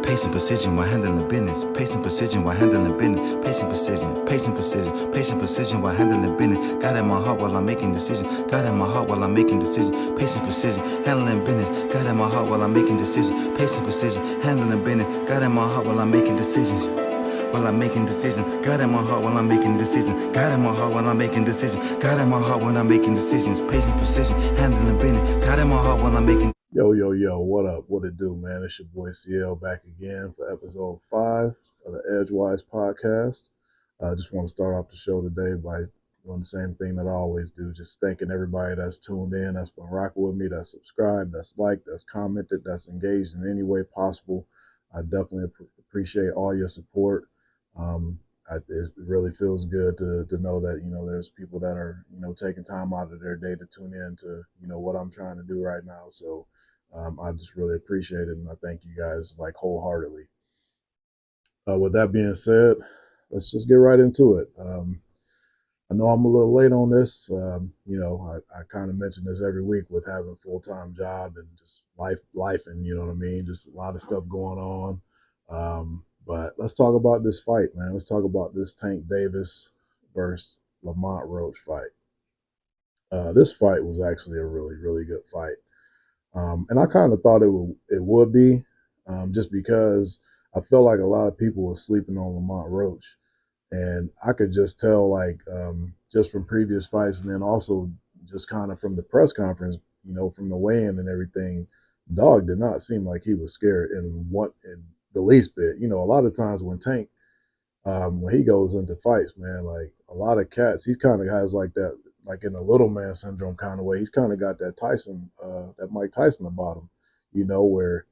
Pacing precision while handling business. Pacing precision while handling business. Pacing precision, pacing precision, pacing precision while handling business. God in my heart while I'm making decisions. God in my heart while I'm making decisions. Pacing precision, handling business. God in my heart while I'm making decisions. Pacing precision, handling business. God in my heart while I'm making decisions. While I'm making decisions, God in my heart while I'm making decisions. God in my heart while I'm making decisions. God in my heart when I'm making decisions. Pacing precision, handling business. God in my heart while I'm making. Yo, what up? What it do, man? It's your boy CL back again for episode 5 of the EdgeWise podcast. I just want to start off the show today by doing the same thing that I always do, just thanking everybody that's tuned in, that's been rocking with me, that's subscribed, that's liked, that's commented, that's engaged in any way possible. I definitely appreciate all your support. It really feels good to know that, there's people that are, taking time out of their day to tune in to, what I'm trying to do right now. So I just really appreciate it, and I thank you guys like wholeheartedly. With that being said, let's just get right into it. I know I'm a little late on this. I kind of mention this every week with having a full-time job and just life, and you know what I mean. Just a lot of stuff going on. But let's talk about this fight, man. Let's talk about this Tank Davis versus Lamont Roach fight. This fight was actually a really, really good fight. And I kind of thought it would be, just because I felt like a lot of people were sleeping on Lamont Roach, and I could just tell, like, just from previous fights, and then also just kind of from the press conference, from the weigh-in and everything, dog did not seem like he was scared in the least bit. A lot of times when Tank, when he goes into fights, man, like a lot of cats, he kind of has like that, like in a little man syndrome kind of way. He's kind of got that Mike Tyson about him, where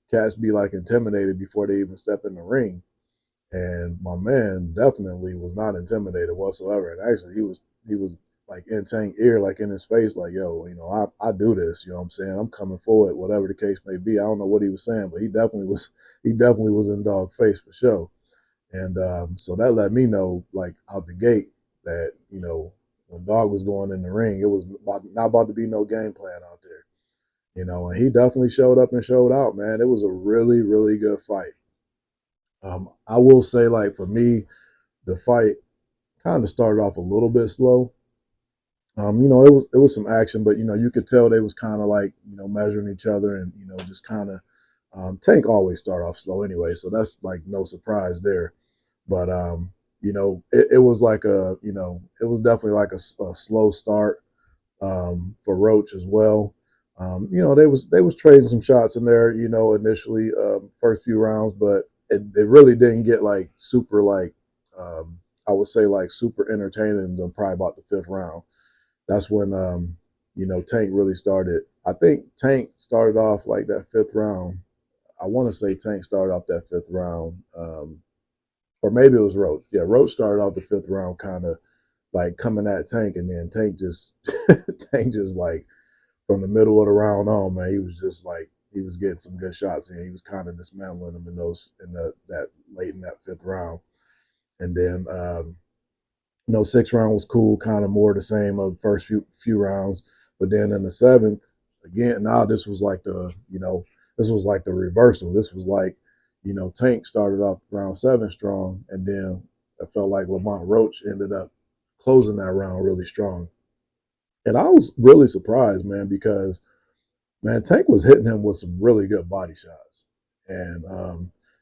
cats be like intimidated before they even step in the ring. And my man definitely was not intimidated whatsoever. And actually, he was like in Tank ear, like in his face, like, yo, I do this. You know what I'm saying? I'm coming forward, whatever the case may be. I don't know what he was saying, but he definitely was in dog face for sure. And so that let me know, like out the gate, that when Dog was going in the ring, it was not about to be no game plan out there. And he definitely showed up and showed out, man. It was a really, really good fight. I will say, like, for me, the fight kind of started off a little bit slow. It was some action, but you could tell they was kind of like measuring each other, and just kind of Tank always start off slow anyway, so that's like no surprise there. But it was like it was definitely like a slow start for Roach as well. They was trading some shots in there, initially, first few rounds, but it really didn't get like super, like, I would say, like super entertaining until probably about the 5th round. That's when Tank really started. I think Tank started off like that 5th round. I want to say Tank started off that 5th round. Or maybe it was Roach. Yeah, Roach started off the 5th round kind of like coming at Tank, and then Tank just Tank just like from the middle of the round on, man, he was just like he was getting some good shots in. He was kind of dismantling them that late in that 5th round. And then 6th round was cool, kind of more the same of the first few rounds. But then in the 7th, again, now this was like the reversal. This was like, Tank started off round 7 strong, and then I felt like Lamont Roach ended up closing that round really strong. And I was really surprised, man, because, man, Tank was hitting him with some really good body shots. And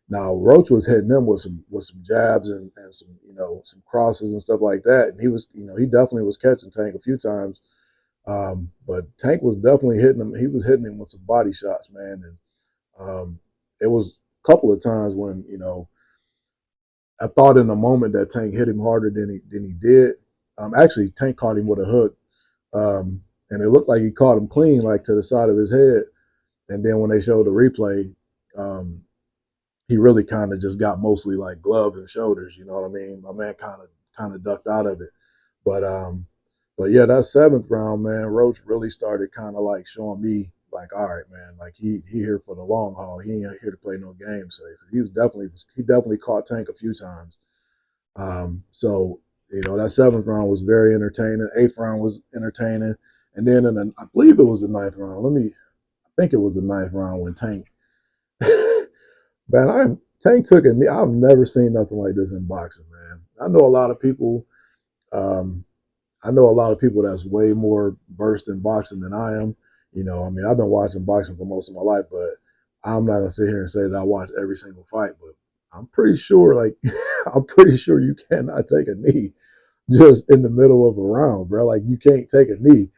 now Roach was hitting him with some jabs and some crosses and stuff like that. And he definitely was catching Tank a few times. But Tank was definitely hitting him. He was hitting him with some body shots, man. And it was a couple of times when I thought in the moment that Tank hit him harder than he did. Actually, Tank caught him with a hook, and it looked like he caught him clean, like to the side of his head. And then when they showed the replay, he really kind of just got mostly like gloves and shoulders. You know what I mean? My man kind of ducked out of it. But yeah, that 7th round, man, Roach really started kind of like showing me, like, all right, man, like he here for the long haul. He ain't here to play no games. So he definitely caught Tank a few times. So that 7th round was very entertaining. 8th round was entertaining, and then I believe it was the 9th round. I think it was the 9th round when Tank Man, Tank took a knee. I've never seen nothing like this in boxing, man. I know a lot of people. Um, I know a lot of people that's way more versed in boxing than I am. I mean, I've been watching boxing for most of my life, but I'm not gonna sit here and say that I watch every single fight. But I'm pretty sure, like, I'm pretty sure you cannot take a knee just in the middle of a round, bro. Like, you can't take a knee.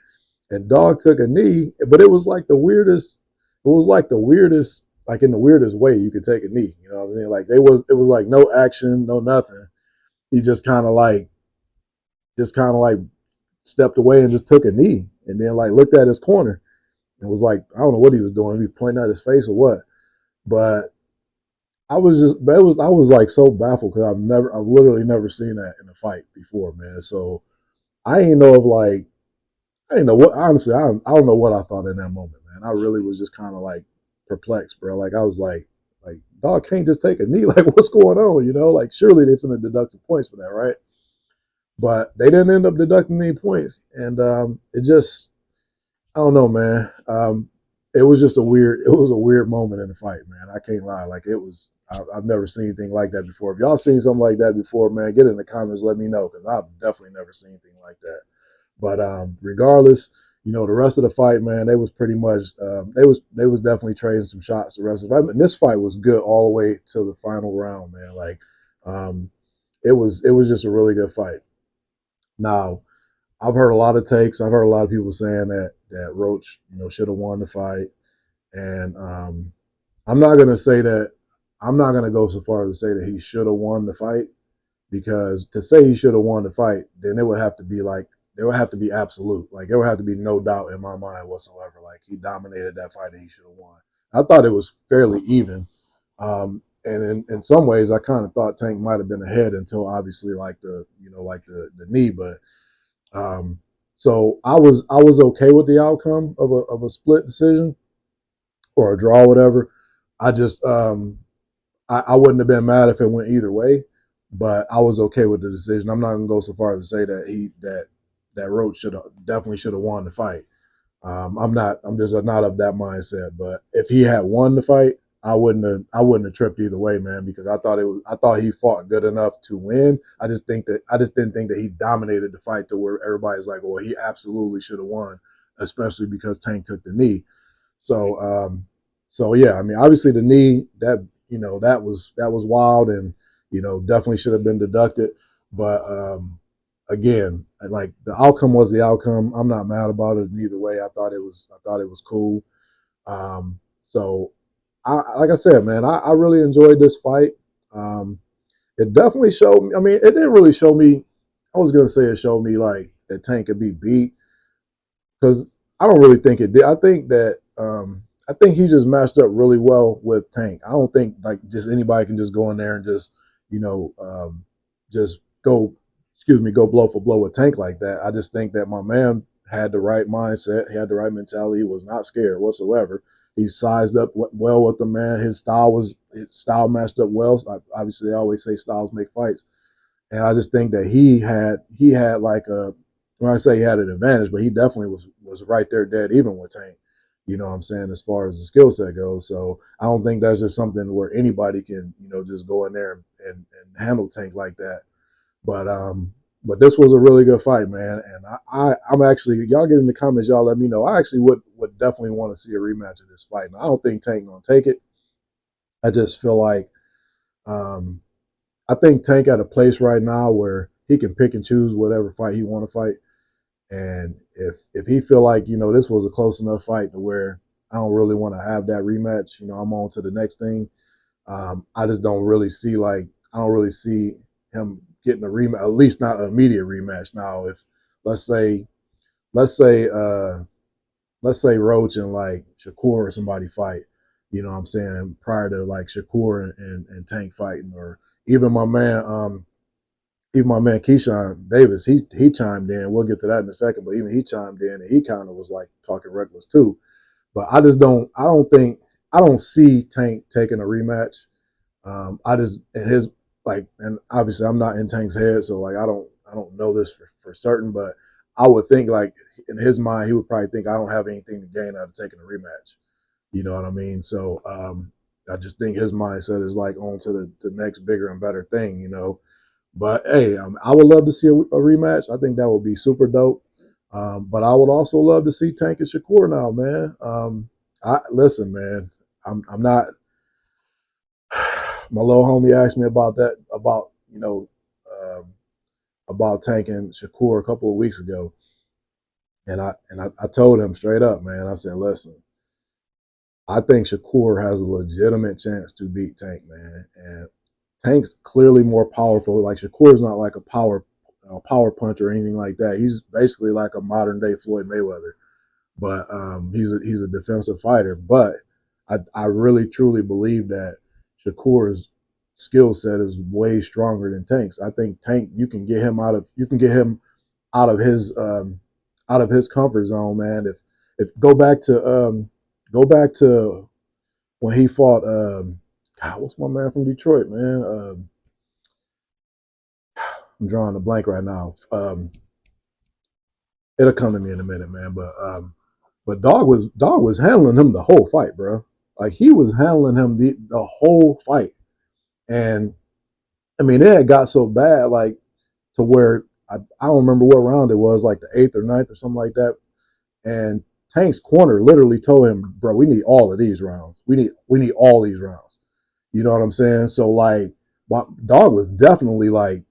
And Dog took a knee, but it was like the weirdest. It was like the weirdest, like in the weirdest way you could take a knee. You know what I'm saying? Like it was like no action, no nothing. He just kind of like stepped away and just took a knee, and then like looked at his corner and was like, I don't know what he was doing. He was pointing at his face or what. But I was like so baffled because I've literally never seen that in a fight before, man. So I ain't know if like, I didn't know what, honestly, I don't know what I thought in that moment, man. I really was just kind of like perplexed, bro. Like I was like, Dog can't just take a knee. Like, what's going on? Like surely they're finna deduct some points for that, right? But they didn't end up deducting any points, and it just, I don't know, man. It was just it was a weird moment in the fight, man. I can't lie. Like it was, I've never seen anything like that before. If y'all seen something like that before, man, get in the comments, let me know, because I've definitely never seen anything like that. But regardless, the rest of the fight, man, they was pretty much, they was definitely trading some shots the rest of the fight. But this fight was good all the way to the final round, man. Like um, it was just a really good fight. Now, I've heard a lot of takes. I've heard a lot of people saying that Roach, should have won the fight, and I'm not gonna say that. I'm not gonna go so far as to say that he should have won the fight, because to say he should have won the fight, then it would have to be like, there would have to be absolute. Like there would have to be no doubt in my mind whatsoever. Like he dominated that fight and he should have won. I thought it was fairly even. And in some ways, I kind of thought Tank might have been ahead until obviously like the knee, but um, so I was okay with the outcome of a split decision or a draw, whatever. I just I wouldn't have been mad if it went either way, but I was okay with the decision. I'm not gonna go so far as to say that Roach should have won the fight. I'm not. I'm just not of that mindset. But if he had won the fight, I wouldn't have tripped either way, man. Because I thought he fought good enough to win. I just didn't think that he dominated the fight to where everybody's like, well, he absolutely should have won, especially because Tank took the knee. So, so yeah, I mean, obviously the knee that was wild, and definitely should have been deducted. But again, like the outcome was the outcome. I'm not mad about it in either way. I thought it was cool. So like I said, man, I really enjoyed this fight. It definitely showed me. I mean, it didn't really show me. I was gonna say it showed me like that Tank could be beat, because I don't really think it did. I think he just matched up really well with Tank. I don't think like just anybody can just go in there and just you know just go go blow for blow with Tank like that. I just think that my man had the right mindset. He had the right mentality. He was not scared whatsoever. He sized up well with the man. His style matched up well. Obviously, they always say styles make fights, and I just think that he had like a, when I say he had an advantage, but he definitely was right there dead even with Tank. You know what I'm saying, as far as the skill set goes. So I don't think that's just something where anybody can, just go in there and handle Tank like that. But but this was a really good fight, man. And I'm actually, y'all get in the comments, y'all let me know. I actually would definitely want to see a rematch of this fight. And I don't think Tank gonna take it. I just feel like um, I think Tank at a place right now where he can pick and choose whatever fight he want to fight. And if he feel like this was a close enough fight to where I don't really want to have that rematch, I'm on to the next thing. I just don't really see I don't really see him getting a rematch, at least not an immediate rematch. Now, if let's say let's say let's say Roach and like Shakur or somebody fight, what I'm saying, prior to like Shakur and Tank fighting, or even my man even my man Keyshawn Davis, he chimed in. We'll get to that in a second, but even he chimed in and he kind of was like talking reckless too. But I don't see Tank taking a rematch. I just in his like, and obviously I'm not in Tank's head, so like I don't know this for certain, but I would think like in his mind he would probably think I don't have anything to gain out of taking a rematch. You know what I mean? So I just think his mindset is like on to the next bigger and better thing, you know. But hey, I would love to see a rematch. I think that would be super dope. But I would also love to see Tank and Shakur now, man. I listen, man. I'm not. My little homie asked me about that, um, about Tank and Shakur a couple of weeks ago, and I told him straight up, man. I said, listen, I think Shakur has a legitimate chance to beat Tank, man. And Tank's clearly more powerful. Like Shakur's not like a power punch or anything like that. He's basically like a modern day Floyd Mayweather, but he's a defensive fighter. But I really truly believe that Shakur's skill set is way stronger than Tank's. I think Tank you can get him out of his comfort zone, man. If go back to when he fought God, what's my man from Detroit, man? I'm drawing a blank right now. It'll come to me in a minute, man. But Dog was handling him the whole fight, bro. Like he was handling him the whole fight, and I mean it had got so bad, like to where I don't remember what round it was, like the eighth or ninth or something like that. And Tank's corner literally told him, "Bro, we need all of these rounds. We need all these rounds." You know what I'm saying? So like, Dog was definitely like,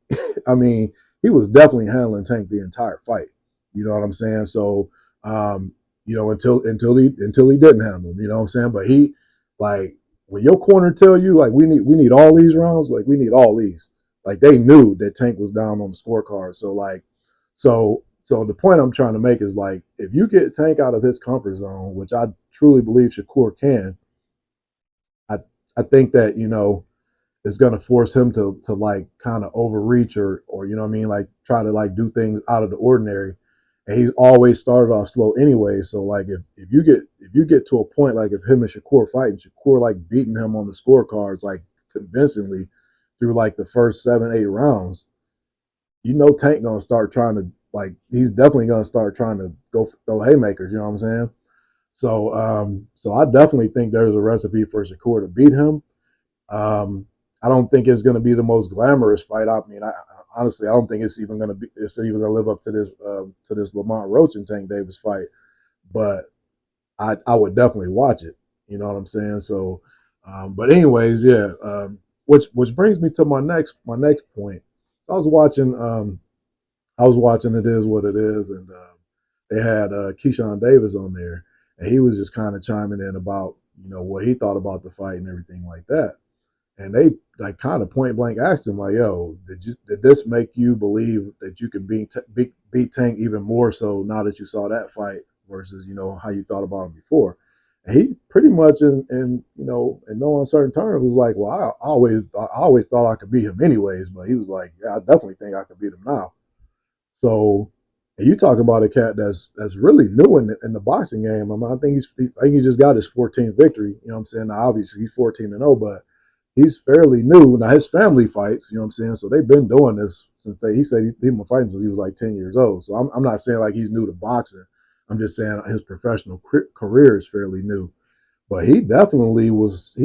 I mean, he was definitely handling Tank the entire fight. You know what I'm saying? So, um, until he didn't handle him. You know what I'm saying? But he like when your corner tell you like we need all these rounds, like we need all these. Like they knew that Tank was down on the scorecard. So like, so the point I'm trying to make is like if you get Tank out of his comfort zone, which I truly believe Shakur can, I I think that is going to force him to like kind of overreach or you know what I mean, like try to like do things out of the ordinary. And he's always started off slow anyway. So like if you get to a point like if him and Shakur fighting, Shakur like beating him on the scorecards like convincingly through like the first 7-8 rounds, Tank gonna start trying to like he's definitely gonna start trying to go throw haymakers. You know what I'm saying? So I definitely think there's a recipe for Shakur to beat him. I don't think it's going to be the most glamorous fight. I mean, honestly, I don't think it's even going to live up to this Lamont Roach and Tank Davis fight. But I would definitely watch it. You know what I'm saying? So, but anyways, yeah. Which brings me to my next point. So I was watching It Is What It Is, and they had Keyshawn Davis on there, and he was just kind of chiming in about what he thought about the fight and everything like that. And they like kind of point blank asked him like, "Yo, did this make you believe that you can beat Tank even more so now that you saw that fight versus how you thought about him before?" And he pretty much in no uncertain terms was like, "Well, I always thought I could beat him anyways," but he was like, "Yeah, I definitely think I could beat him now." So, and you talk about a cat that's really new in the boxing game. I mean, I think he just got his 14th victory. You know what I'm saying? Now, obviously, he's 14-0, but he's fairly new. Now, his family fights. You know what I'm saying? So they've been doing this since he said he's been fighting since he was like 10 years old. So I'm not saying like he's new to boxing. I'm just saying his professional career is fairly new. But he definitely was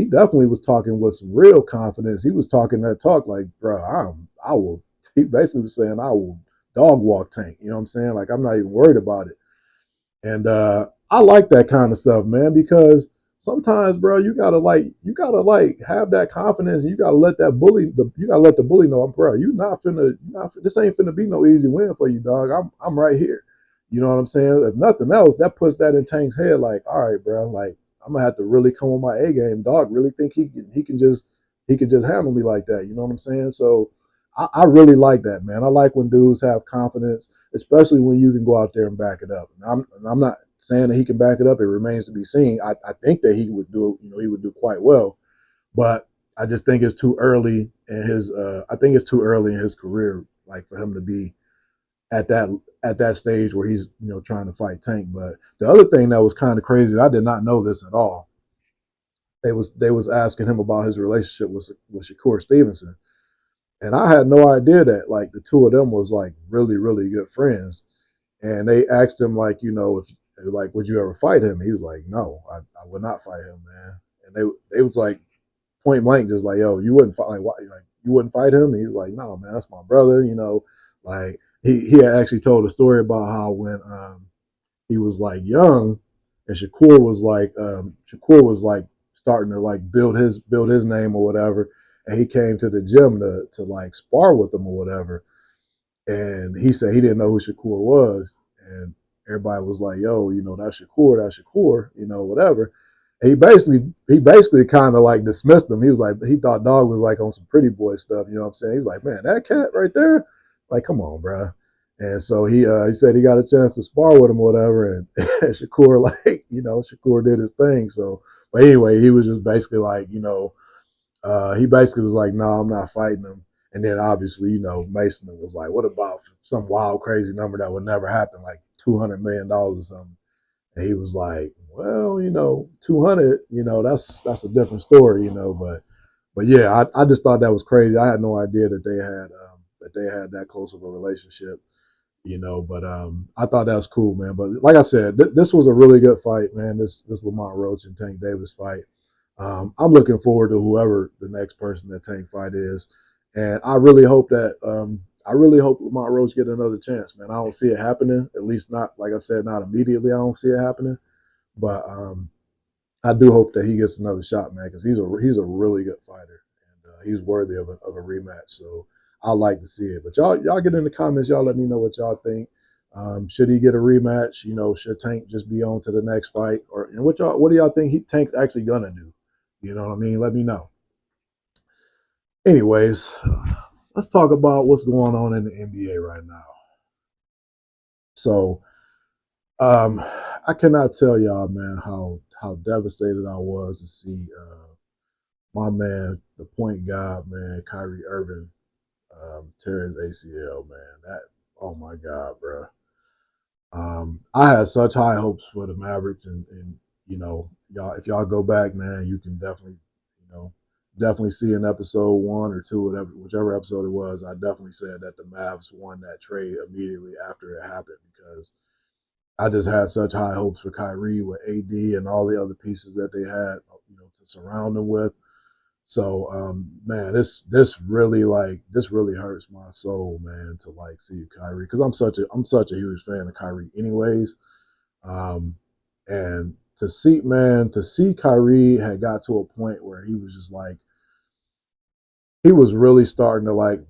talking with some real confidence. He was talking that talk like, bro, I will. He basically was saying, I will dog walk Tank. You know what I'm saying? Like I'm not even worried about it. And I like that kind of stuff, man, because sometimes, bro, you gotta like have that confidence. And you gotta let you gotta let the bully know, bro. This ain't finna be no easy win for you, dog. I'm right here. You know what I'm saying? If nothing else, that puts that in Tank's head, like, all right, bro, like I'm gonna have to really come on my A game, dog. Really think he can just handle me like that. You know what I'm saying? So I really like that, man. I like when dudes have confidence, especially when you can go out there and back it up. And I'm not saying that he can back it up. It remains to be seen. I think that he would do quite well, but I just think it's too early in his. I think it's too early in his career, like for him to be at that stage where he's trying to fight Tank. But the other thing that was kind of crazy, I did not know this at all. They was asking him about his relationship with Shakur Stevenson, and I had no idea that like the two of them was like really really good friends. And they asked him like if like would you ever fight him? He was like no, I would not fight him, man. And they was like point blank, just like, yo, you wouldn't fight, like, why, like, you wouldn't fight him? And he was like, no, man, that's my brother. Like he had actually told a story about how when he was like young, and Shakur was like starting to like build his name or whatever, and he came to the gym to like spar with him or whatever, and he said he didn't know who Shakur was, and everybody was like, "Yo, that's Shakur, whatever." And he basically kind of like dismissed him. He was like, he thought Dog was like on some pretty boy stuff. You know what I'm saying? He was like, "Man, that cat right there, like, come on, bro." And so he said he got a chance to spar with him or whatever, and, and Shakur Shakur did his thing. So, but anyway, he was just basically like, he basically was like, "No, I'm not fighting him." And then obviously, Mason was like, "What about some wild, crazy number that would never happen, like $200 million or something?" And he was like, "Well, 200, that's a different story, But yeah, I just thought that was crazy. I had no idea that they had that close of a relationship, But I thought that was cool, man. But like I said, this was a really good fight, man. This Lamont Roach and Tank Davis fight. I'm looking forward to whoever the next person that Tank fight is, and I really hope Lamont Roach get another chance, man. I don't see it happening, at least not, like I said, not immediately. I don't see it happening, but I do hope that he gets another shot, man, because he's a really good fighter, and he's worthy of a rematch. So I like to see it. But y'all get in the comments. Y'all let me know what y'all think. Should he get a rematch? Should Tank just be on to the next fight, and what do y'all think Tank's actually gonna do? You know what I mean? Let me know. Anyways, let's talk about what's going on in the NBA right now. So, I cannot tell y'all, man, how devastated I was to see my man, the point guard, man, Kyrie Irving, tear his ACL, man. Oh my God, bro. I had such high hopes for the Mavericks, and y'all, if y'all go back, man, you can you know, definitely see in episode 1 or 2, whichever episode it was. I definitely said that the Mavs won that trade immediately after it happened because I just had such high hopes for Kyrie with AD and all the other pieces that they had, to surround him with. So, man, this really hurts my soul, man, to like see Kyrie because I'm such a huge fan of Kyrie, anyways. Um, and to see Kyrie had got to a point where he was just like he was really starting to like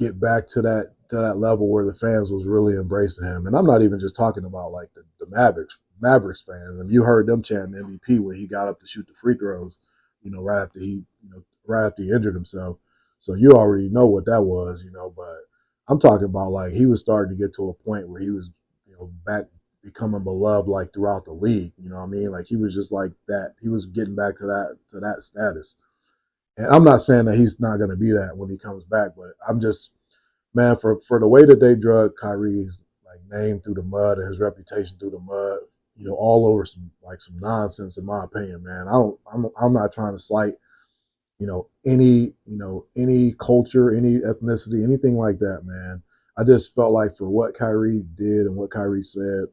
get back to that level where the fans was really embracing him. And I'm not even just talking about like the Mavericks fans. I mean, you heard them chanting MVP when he got up to shoot the free throws, right after he injured himself. So you already know what that was, but I'm talking about like he was starting to get to a point where he was, back becoming beloved like throughout the league. You know what I mean? Like he was just like that. He was getting back to that status. And I'm not saying that he's not going to be that when he comes back, but I'm just, man, for the way that they drug Kyrie's like name through the mud and his reputation through the mud, all over some nonsense in my opinion, man. I'm not trying to slight, any culture, any ethnicity, anything like that, man. I just felt like for what Kyrie did and what Kyrie said,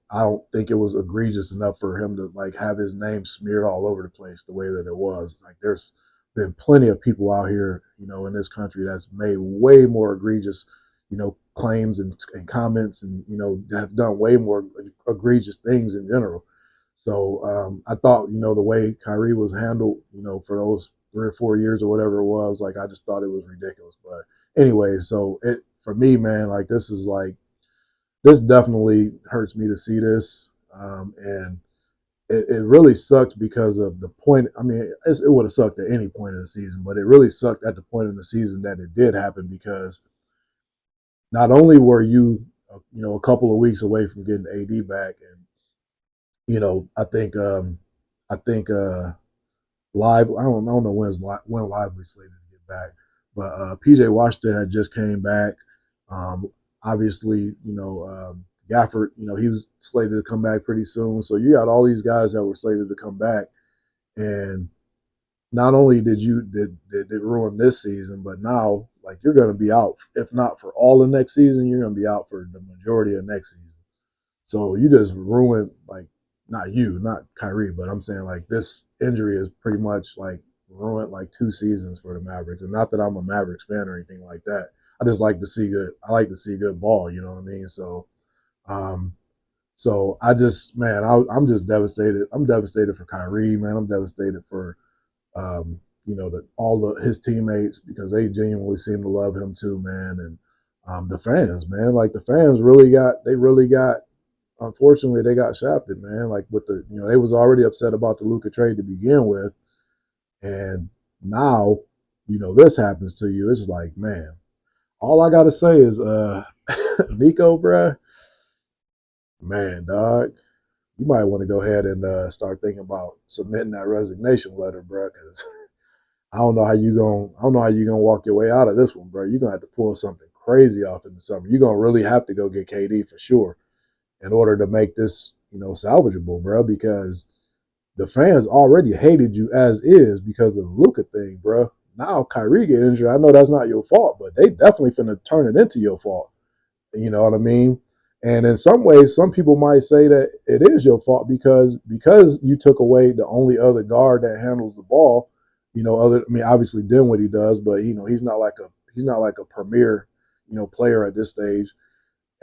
I don't think it was egregious enough for him to like have his name smeared all over the place the way that it was. Like there's been plenty of people out here, in this country that's made way more egregious, claims and comments and, have done way more egregious things in general. So I thought, the way Kyrie was handled, for those 3 or 4 years or whatever it was, like I just thought it was ridiculous. But anyway, so it for me, man, like this definitely hurts me to see this, and it really sucked because of the point. I mean, it would have sucked at any point in the season, but it really sucked at the point in the season that it did happen because not only were you, a couple of weeks away from getting AD back, and I think live. I don't know when Lively slated to get back, but PJ Washington had just came back. Obviously, Gafford, he was slated to come back pretty soon. So you got all these guys that were slated to come back, and not only did it ruin this season, but now like you're going to be out, if not for all the next season, you're going to be out for the majority of next season. So you just ruined like not Kyrie, but I'm saying like this injury is pretty much like ruined like 2 seasons for the Mavericks. And not that I'm a Mavericks fan or anything like that. I just like to see good. I like to see good ball. You know what I mean? Um, so I just, man, I'm just devastated. I'm devastated for Kyrie, man. I'm devastated for, all his teammates because they genuinely seem to love him too, man. And the fans, man, like the fans really got. Unfortunately, they got shafted, man. Like with they was already upset about the Luka trade to begin with, and now, this happens to you. It's like, man, all I gotta say is, Nico, bruh, man, dog, you might want to go ahead and start thinking about submitting that resignation letter, bruh, because I don't know how you gonna walk your way out of this one, bro. You're gonna have to pull something crazy off in the summer. You're gonna really have to go get KD for sure in order to make this, salvageable, bro, because the fans already hated you as is because of the Luka thing, bro. Now Kyrie get injured. I know that's not your fault, but they definitely finna turn it into your fault. You know what I mean? And in some ways, some people might say that it is your fault because you took away the only other guard that handles the ball. Obviously Dinwiddie does, but he's not like a premier, player at this stage.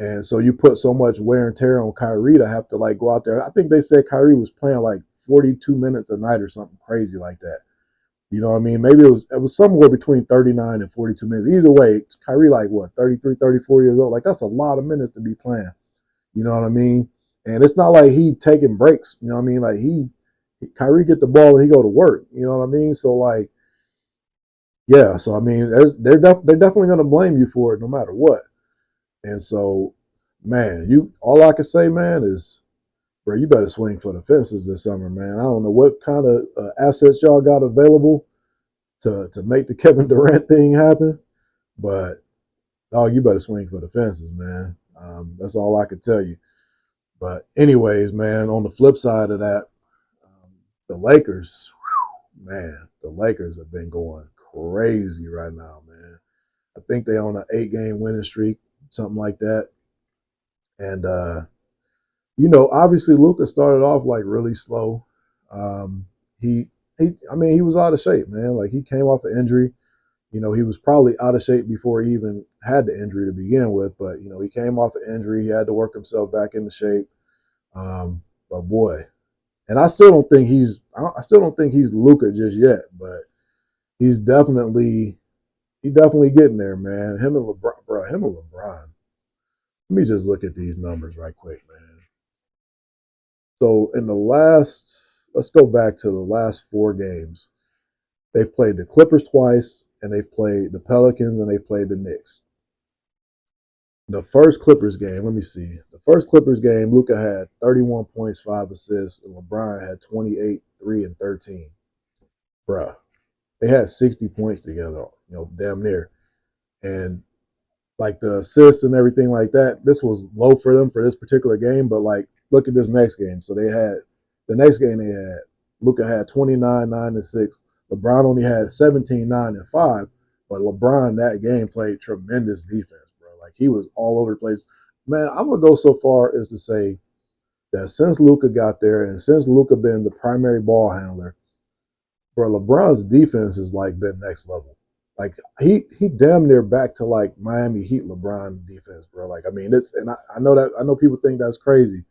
And so you put so much wear and tear on Kyrie to have to like go out there. I think they said Kyrie was playing like 42 minutes a night or something crazy like that. You know what I mean? Maybe it was somewhere between 39 and 42 minutes. Either way, Kyrie like what, 33, 34 years old. Like that's a lot of minutes to be playing. You know what I mean? And it's not like he taking breaks. You know what I mean? Like Kyrie get the ball and he go to work. You know what I mean? So like, yeah. So I mean, they're definitely gonna blame you for it no matter what. And so, man, all I can say, man, is, bro, you better swing for the fences this summer, man. I don't know what kind of assets y'all got available to make the Kevin Durant thing happen, but dog, you better swing for the fences, man. That's all I can tell you. But anyways, man, on the flip side of that, the Lakers, man, the Lakers have been going crazy right now, man. I think they on an 8-game winning streak, something like that. And obviously Luka started off like really slow. Um, he was out of shape, man. Like he came off an injury. He was probably out of shape before he even had the injury to begin with. But he came off an injury. He had to work himself back into shape. But boy, and I still don't think he's Luka just yet. But he's definitely getting there, man. Him and LeBron, bro. Him and LeBron. Let me just look at these numbers right quick, man. So let's go back to the last 4 games. They've played the Clippers twice, and they've played the Pelicans, and they've played the Knicks. The first Clippers game, let me see. The first Clippers game, Luka had 31 points, 5 assists, and LeBron had 28, 3, and 13. Bruh, they had 60 points together, damn near. And like the assists and everything like that, this was low for them for this particular game. But like, look at this next game. So the next game they had, Luka had 29, 9, and 6. LeBron only had 17, 9, and 5. But LeBron that game played tremendous defense, bro. Like he was all over the place. Man, I'm gonna go so far as to say that since Luka got there and since Luka been the primary ball handler, bro, LeBron's defense has like been next level. Like he damn near back to like Miami Heat LeBron defense, bro. Like I mean, I know people think that's crazy,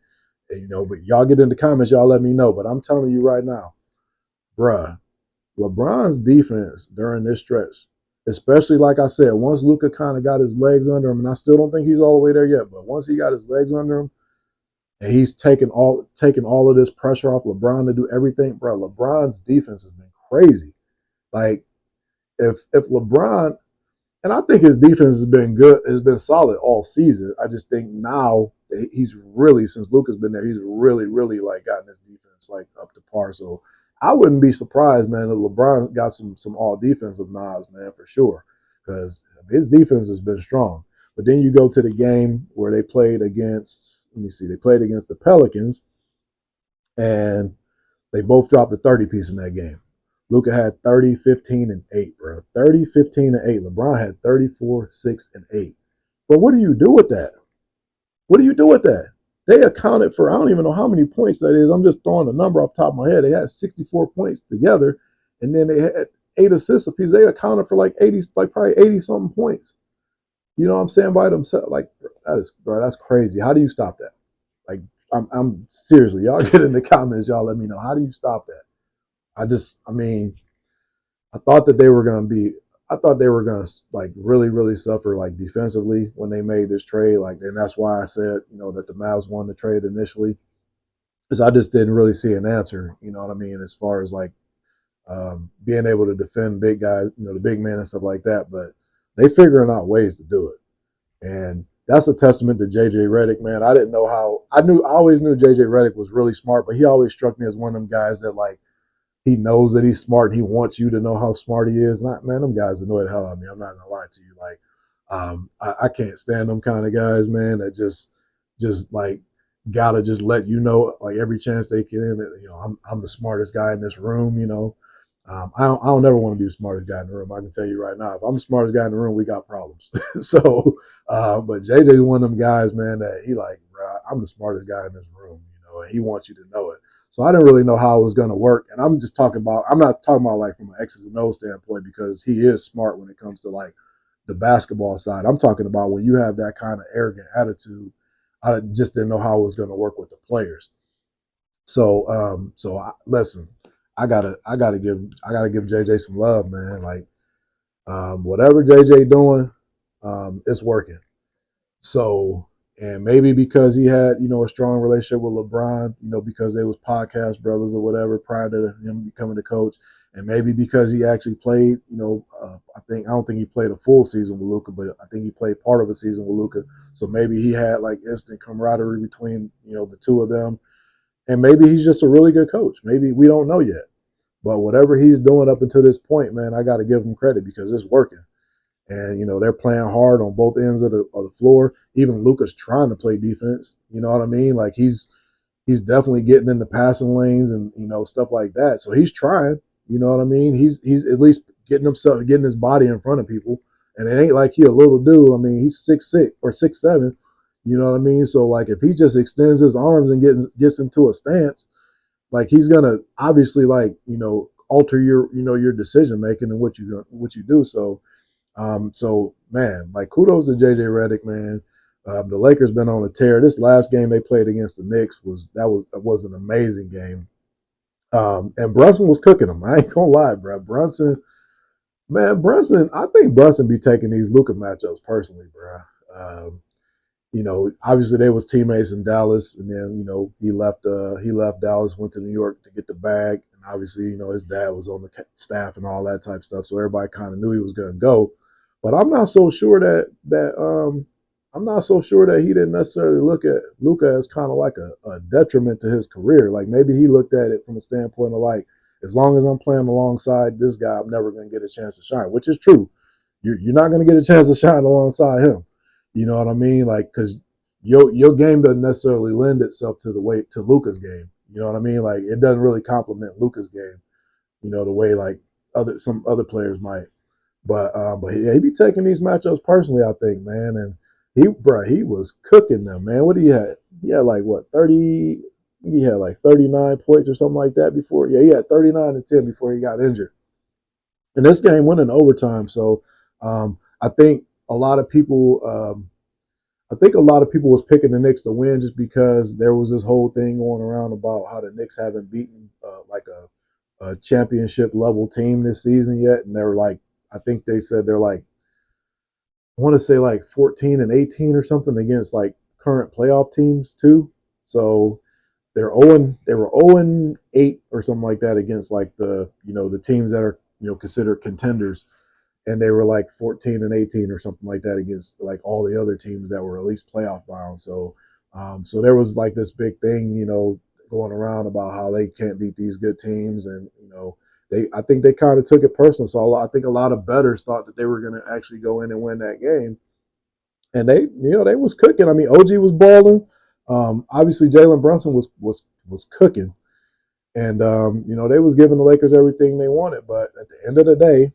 and, but y'all get in the comments, y'all let me know. But I'm telling you right now, bruh, LeBron's defense during this stretch, especially like I said, once Luka kind of got his legs under him, and I still don't think he's all the way there yet, but once he got his legs under him, and he's taking all of this pressure off LeBron to do everything, bro. LeBron's defense has been crazy. Like if LeBron, and I think his defense has been solid all season. I just think now he's really, since Luka's been there, he's really, really like gotten his defense like up to par. So I wouldn't be surprised, man, if LeBron got some all defensive nods, man, for sure, because his defense has been strong. But then you go to the game where they played against, let me see, they played against the Pelicans, and they both dropped a 30 piece in that game. Luka had 30, 15, and 8, bro. 30, 15, and 8. LeBron had 34, 6, and 8. But what do you do with that? What do you do with that? They accounted for, I don't even know how many points that is. I'm just throwing a number off the top of my head. They had 64 points together, and then they had 8 assists apiece. They accounted for like 80, like probably 80 something points. You know what I'm saying, by themselves? Like that is, bro, that's crazy. How do you stop that? Like I'm seriously, y'all get in the comments, y'all let me know. How do you stop that? I mean, I thought that they were gonna be I thought they were gonna like really, really suffer like defensively when they made this trade. Like, and that's why I said, that the Mavs won the trade initially. Because I just didn't really see an answer, you know what I mean, as far as like being able to defend big guys, the big men and stuff like that. But they figuring out ways to do it. And that's a testament to JJ Redick, man. I didn't know how I always knew JJ Redick was really smart, but he always struck me as one of them guys that like he knows that he's smart and he wants you to know how smart he is. Not man, them guys annoy the hell out of me. I'm not gonna lie to you. Like, I can't stand them kind of guys, man. That just like gotta just let you know like every chance they can. I'm the smartest guy in this room. I don't ever want to be the smartest guy in the room. I can tell you right now, if I'm the smartest guy in the room, we got problems. So, but JJ is one of them guys, man, that he like, bro, I'm the smartest guy in this room, and he wants you to know it. So I didn't really know how it was going to work. And I'm not talking about like from an X's and O's standpoint, because he is smart when it comes to like the basketball side. I'm talking about when you have that kind of arrogant attitude, I just didn't know how it was going to work with the players. So, listen, I gotta give JJ some love, man. Like, whatever JJ doing, it's working. So, and maybe because he had, a strong relationship with LeBron, because they was podcast brothers or whatever prior to him becoming the coach, and maybe because he actually played, I don't think he played a full season with Luka, but I think he played part of a season with Luka. So maybe he had like instant camaraderie between, the two of them, and maybe he's just a really good coach. Maybe we don't know yet, but whatever he's doing up until this point, man, I got to give him credit because it's working. And they're playing hard on both ends of the floor. Even Luka's trying to play defense. You know what I mean? Like he's definitely getting in the passing lanes and stuff like that. So he's trying. You know what I mean? He's at least getting his body in front of people. And it ain't like he a little dude. I mean, he's 6'6" or 6'7". You know what I mean? So like if he just extends his arms and gets into a stance, like he's gonna obviously like alter your decision making and what you do. So man, like kudos to JJ Redick, man. The Lakers been on a tear. This last game they played against the Knicks was an amazing game. And Brunson was cooking them. I ain't gonna lie, bro. Brunson. I think Brunson be taking these Luka matchups personally, bro. Obviously they was teammates in Dallas, and then he left Dallas, went to New York to get the bag, and obviously his dad was on the staff and all that type of stuff, so everybody kind of knew he was going to go. But I'm not so sure that he didn't necessarily look at Luka as kind of like a detriment to his career. Like maybe he looked at it from a standpoint of like, as long as I'm playing alongside this guy, I'm never going to get a chance to shine, which is true. You're not going to get a chance to shine alongside him. You know what I mean? Like, because your game doesn't necessarily lend itself to Luka's game. You know what I mean? Like, it doesn't really complement Luka's game. The way like some other players might. But yeah, he be taking these matchups personally, I think, man. And he was cooking them, man. What he had? He had like what 30? He had like 39 points or something like that before. Yeah, he had 39 and 10 before he got injured. And this game went in overtime, so I think a lot of people. Was picking the Knicks to win just because there was this whole thing going around about how the Knicks haven't beaten like a championship level team this season yet, and they were like, I think they said they're like, I want to say like 14 and 18 or something against like current playoff teams too. So they were 0 and 8 or something like that against like the teams that are considered contenders, and they were like 14 and 18 or something like that against like all the other teams that were at least playoff bound. So there was like this big thing, going around about how they can't beat these good teams, and I think they kind of took it personal. So I think a lot of bettors thought that they were going to actually go in and win that game, and they was cooking. I mean, OG was balling. Obviously, Jalen Brunson was cooking, and they was giving the Lakers everything they wanted. But at the end of the day,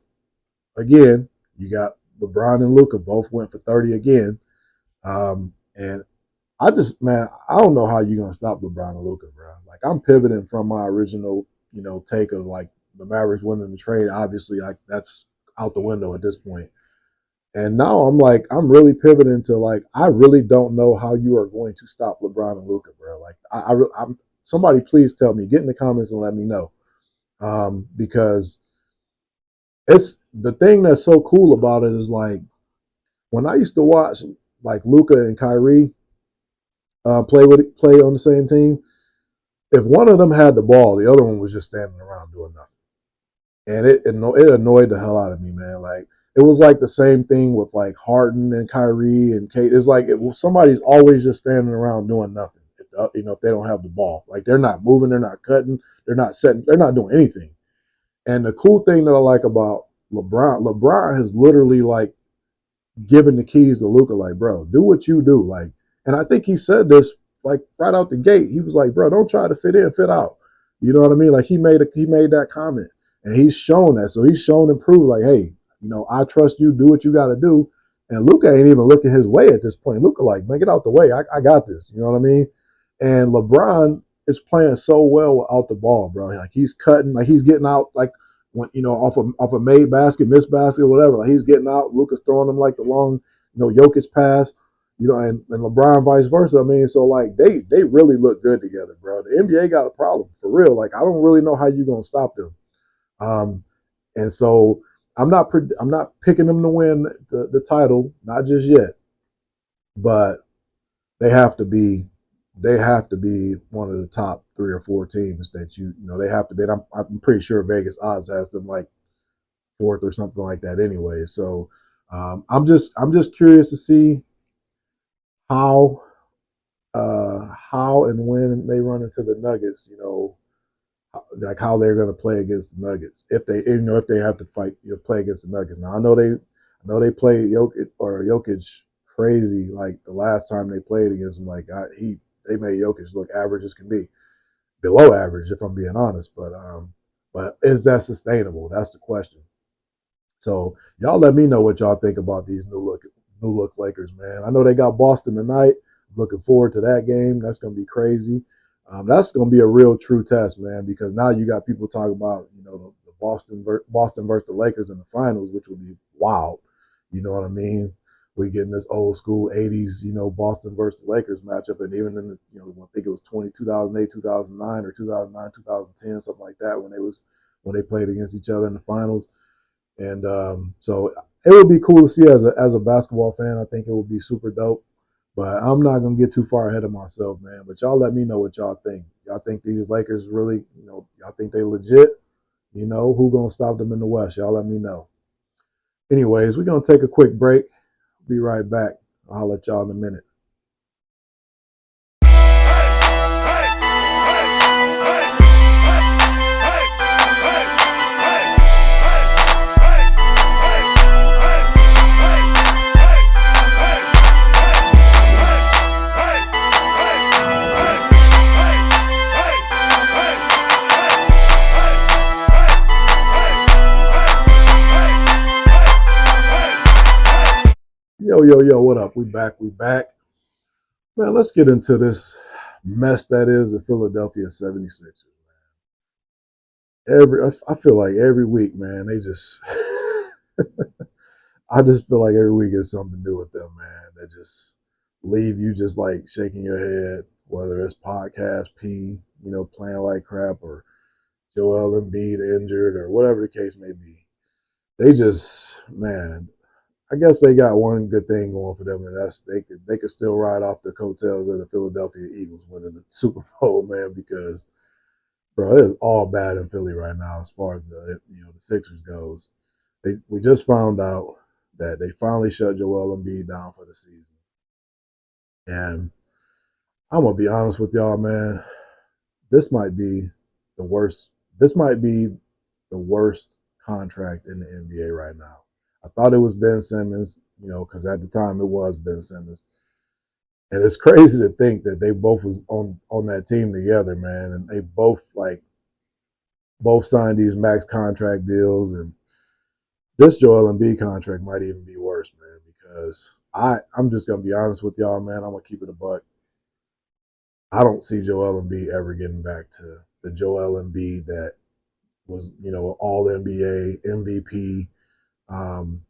again, you got LeBron and Luka both went for 30 again. And I don't know how you're going to stop LeBron and Luka, bro. Like, I'm pivoting from my original, take of like the Mavericks winning the trade, obviously, that's out the window at this point. And now I'm really pivoting to like, I really don't know how you are going to stop LeBron and Luka, bro. Like, I'm somebody please tell me, get in the comments and let me know, because it's the thing that's so cool about it is like when I used to watch like Luka and Kyrie play on the same team. If one of them had the ball, the other one was just standing around doing nothing. And it annoyed the hell out of me, man. Like it was like the same thing with like Harden and Kyrie and Kate. It's like somebody's always just standing around doing nothing. If they don't have the ball, like they're not moving, they're not cutting, they're not setting, they're not doing anything. And the cool thing that I like about LeBron has literally like given the keys to Luka, like, bro, do what you do, like. And I think he said this like right out the gate. He was like, bro, don't try to fit in, fit out. You know what I mean? Like he made that comment. And he's shown that. So he's shown and proved like, hey, I trust you, do what you gotta do. And Luka ain't even looking his way at this point. Luka like, man, get out the way. I got this. You know what I mean? And LeBron is playing so well without the ball, bro. Like he's cutting, like he's getting out like when off a made basket, missed basket, whatever. Like he's getting out. Luka's throwing him like the long, Jokic pass. And LeBron vice versa. I mean, so like they really look good together, bro. The NBA got a problem for real. Like I don't really know how you're gonna stop them. And so I'm not picking them to win the title, not just yet, but they have to be one of the top 3 or 4 teams that they have to be. And I'm pretty sure Vegas odds has them like 4th or something like that anyway. So I'm just curious to see how and when they run into the Nuggets, like how they're going to play against the Nuggets if they have to fight, play against the Nuggets. Now I know they played Jokic crazy like the last time they played against him. Like they made Jokic look average as can be, below average if I'm being honest. But is that sustainable? That's the question. So y'all let me know what y'all think about these new look Lakers, man. I know they got Boston tonight. Looking forward to that game. That's going to be crazy. That's going to be a real true test, man, because now you got people talking about, the Boston versus the Lakers in the finals, which would be wild. You know what I mean? We getting this old school 80s, Boston versus the Lakers matchup. And even in the, I think it was 2008, 2009 or 2009, 2010, something like that when they played against each other in the finals. And so it would be cool to see as a basketball fan. I think it would be super dope. But I'm not going to get too far ahead of myself, man. But y'all let me know what y'all think. Y'all think these Lakers really, y'all think they legit? Who going to stop them in the West? Y'all let me know. Anyways, we're going to take a quick break. Be right back. I'll let y'all in a minute. Yo, what up? We back. Man, let's get into this mess that is the Philadelphia 76ers, man. I feel like every week, man, they just I just feel like every week is something to do with them, man. They just leave you just like shaking your head, whether it's podcast P, playing like crap, or Joel Embiid injured, or whatever the case may be. They just, man, I guess they got one good thing going for them, and that's they could still ride off the coattails of the Philadelphia Eagles winning the Super Bowl, man. Because bro, it is all bad in Philly right now as far as the Sixers goes. We just found out that they finally shut Joel Embiid down for the season, and I'm gonna be honest with y'all, man. This might be the worst. This might be the worst contract in the NBA right now. I thought it was Ben Simmons, because at the time it was Ben Simmons. And it's crazy to think that they both was on that team together, man. And they both signed these max contract deals. And this Joel Embiid contract might even be worse, man, because I'm just gonna be honest with y'all, man. I'm gonna keep it a buck. I don't see Joel Embiid ever getting back to the Joel Embiid that was, all NBA, MVP. Um,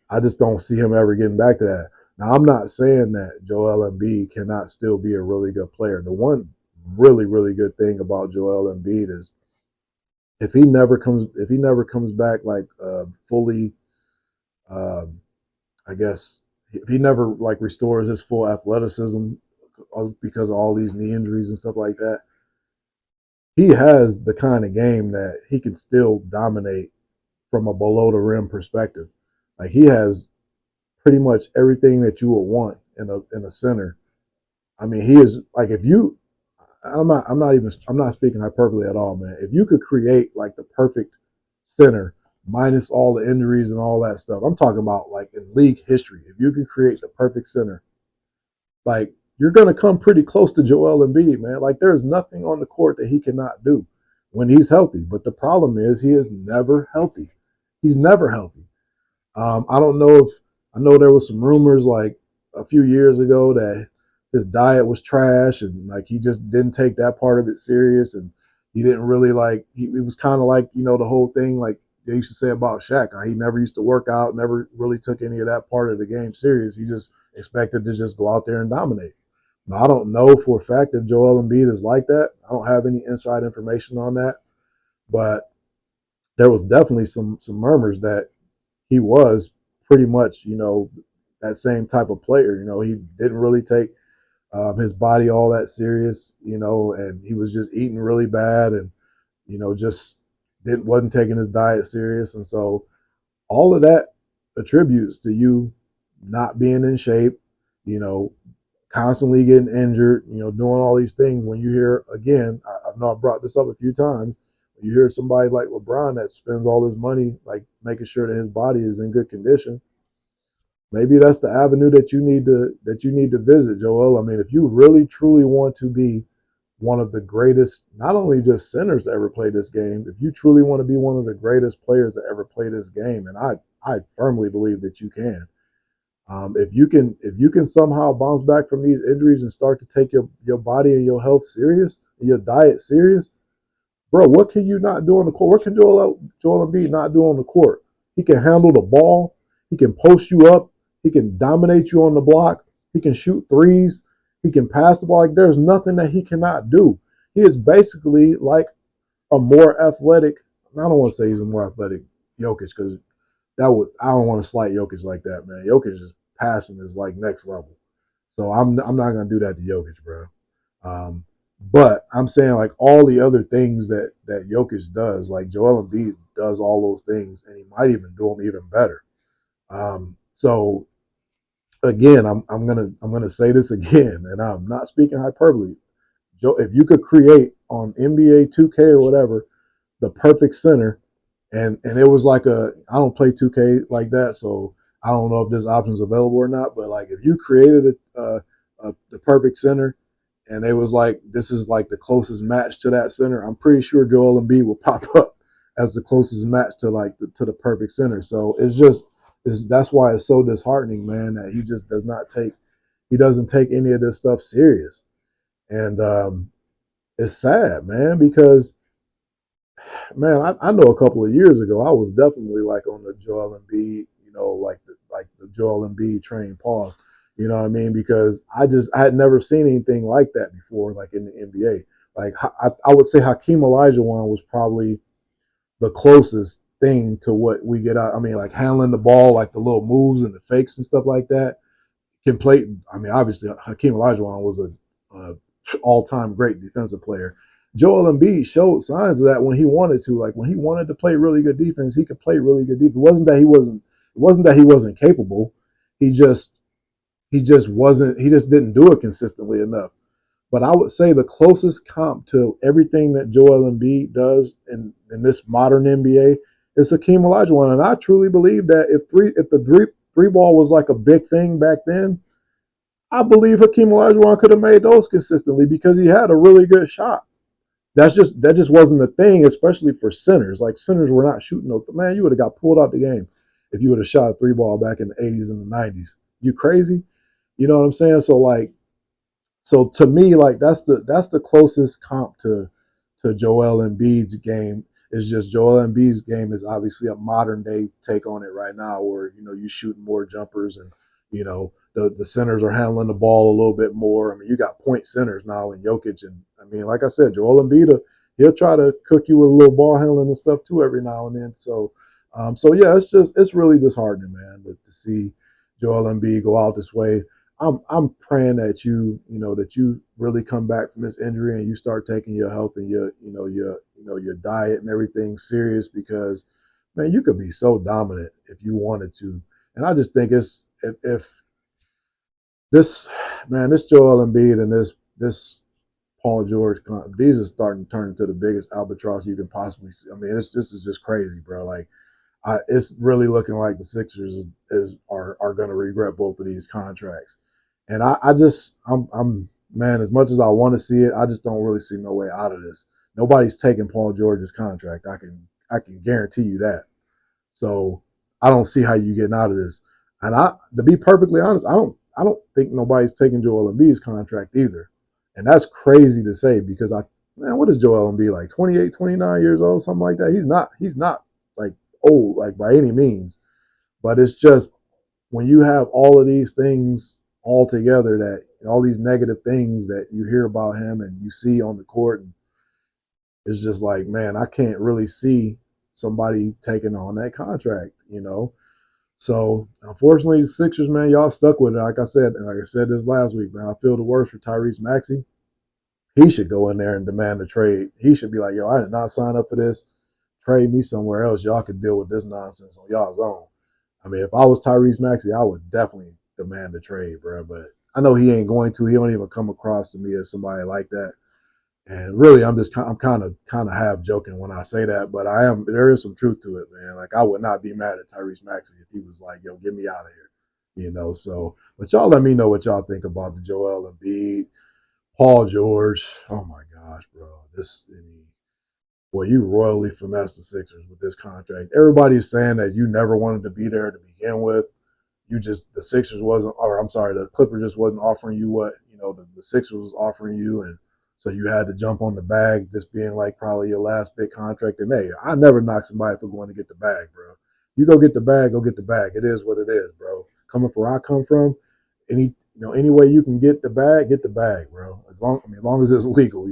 I just don't see him ever getting back to that. Now, I'm not saying that Joel Embiid cannot still be a really good player. The one really, really good thing about Joel Embiid is if he never comes back like fully, um, I guess if he never like restores his full athleticism because of all these knee injuries and stuff like that, he has the kind of game that he can still dominate from a below the rim perspective. Like he has pretty much everything that you would want in a center. I mean, he is like if you I'm not speaking hyperbole at all, man. If you could create like the perfect center minus all the injuries and all that stuff, I'm talking about like in league history. If you can create the perfect center, like you're gonna come pretty close to Joel Embiid, man. Like there's nothing on the court that he cannot do when he's healthy. But the problem is he is never healthy. He's never healthy. I don't know if I know there was some rumors like a few years ago that his diet was trash and like he just didn't take that part of it serious and he didn't really like he was kind of like the whole thing like they used to say about Shaq. He never used to work out, never really took any of that part of the game serious. He just expected to just go out there and dominate. Now I don't know for a fact if Joel Embiid is like that. I don't have any inside information on that, but there was definitely some murmurs that he was pretty much, that same type of player. He didn't really take his body all that serious, and he was just eating really bad and, just wasn't taking his diet serious. And so all of that attributes to you not being in shape, you know, constantly getting injured, doing all these things. When you hear, again, I know I brought this up a few times, you hear somebody like LeBron that spends all his money, like making sure that his body is in good condition. Maybe that's the avenue that you need to visit, Joel. I mean, if you really truly want to be one of the greatest, not only just centers to ever play this game, if you truly want to be one of the greatest players to ever play this game, and I firmly believe that you can. If you can somehow bounce back from these injuries and start to take your body and your health serious, and your diet serious, bro, what can you not do on the court? What can Joel Embiid not do on the court? He can handle the ball. He can post you up. He can dominate you on the block. He can shoot threes. He can pass the ball. Like there's nothing that he cannot do. He is basically like a more athletic. I don't want to say he's a more athletic Jokic because I don't want to slight Jokic like that, man. Jokic's passing is like next level. So I'm not gonna do that to Jokic, bro. Um, but I'm saying like all the other things that Jokic does, like Joel Embiid does all those things, and he might even do them even better. So again, I'm gonna say this again, and I'm not speaking hyperbole. Joe, if you could create on NBA 2K or whatever the perfect center, and it was like I don't play 2K like that, so I don't know if this option is available or not. But like if you created the perfect center and it was like this is like the closest match to that center, I'm pretty sure Joel Embiid will pop up as the closest match to like to the perfect center. So that's why it's so disheartening, man, that he just he doesn't take any of this stuff serious, and it's sad, man, because man, I know a couple of years ago I was definitely like on the Joel Embiid, like the Joel Embiid train pause. You know what I mean? Because I had never seen anything like that before, like in the NBA. Like I would say Hakeem Olajuwon was probably the closest thing to what we get out. I mean, like handling the ball, like the little moves and the fakes and stuff like that. Can play. I mean, obviously Hakeem Olajuwon was a all-time great defensive player. Joel Embiid showed signs of that when he wanted to. Like when he wanted to play really good defense, he could play really good defense. It wasn't that he wasn't. It wasn't that he wasn't capable. He just he just wasn't. He just didn't do it consistently enough. But I would say the closest comp to everything that Joel Embiid does in this modern NBA is Hakeem Olajuwon, and I truly believe that if the three ball was like a big thing back then, I believe Hakeem Olajuwon could have made those consistently because he had a really good shot. That just wasn't a thing, especially for centers. Like centers were not shooting those. Man, you would have got pulled out the game if you would have shot a three ball back in the 80s and the 90s. You crazy? You know what I'm saying? So to me, like that's the closest comp to Joel Embiid's game It's just Joel Embiid's game is obviously a modern day take on it right now, where you shooting more jumpers, and the centers are handling the ball a little bit more. I mean, you got point centers now in Jokic, and I mean, like I said, Joel Embiid, he'll try to cook you with a little ball handling and stuff too every now and then. So yeah, it's really disheartening, man, to see Joel Embiid go out this way. I'm praying that you really come back from this injury and you start taking your health and your diet and everything serious, because man, you could be so dominant if you wanted to. And I just think it's if this man, this Joel Embiid and this Paul George, these are starting to turn into the biggest albatross you can possibly see. I mean, this is just crazy, bro. Like, it's really looking like the Sixers are going to regret both of these contracts. And I'm man, as much as I want to see it, I just don't really see no way out of this. Nobody's taking Paul George's contract. I can guarantee you that. So I don't see how you getting out of this. And to be perfectly honest, I don't think nobody's taking Joel Embiid's contract either. And that's crazy to say, because man, what is Joel Embiid, like 28, 29 years old, something like that? He's not like old, like by any means. But it's just when you have all of these things all together, that all these negative things that you hear about him and you see on the court, and it's just like, man, I can't really see somebody taking on that contract. So unfortunately, the Sixers, man, y'all stuck with it. Like I said this last week, man, I feel the worst for Tyrese Maxey. He should go in there and demand a trade. He should be like, yo, I did not sign up for this. Trade me somewhere else. Y'all can deal with this nonsense on y'all's own. I mean, if I was Tyrese Maxey, I would definitely demand a trade, bro. But I know he ain't going to. He don't even come across to me as somebody like that. And really, I'm kind of half joking when I say that, but I am. There is some truth to it, man. Like, I would not be mad at Tyrese Maxey if he was like, "Yo, get me out of here," So, but y'all let me know what y'all think about the Joel Embiid, Paul George. Oh my gosh, bro, boy, you royally finessed the Sixers with this contract. Everybody's saying that you never wanted to be there to begin with. The Sixers wasn't, or I'm sorry, the Clippers just wasn't offering you what the Sixers was offering you, and so you had to jump on the bag, this being like probably your last big contract. And hey, I never knock somebody for going to get the bag, bro. You go get the bag, go get the bag. It is what it is, bro. Coming from where I come from, any way you can get the bag, bro. As long as it's legal.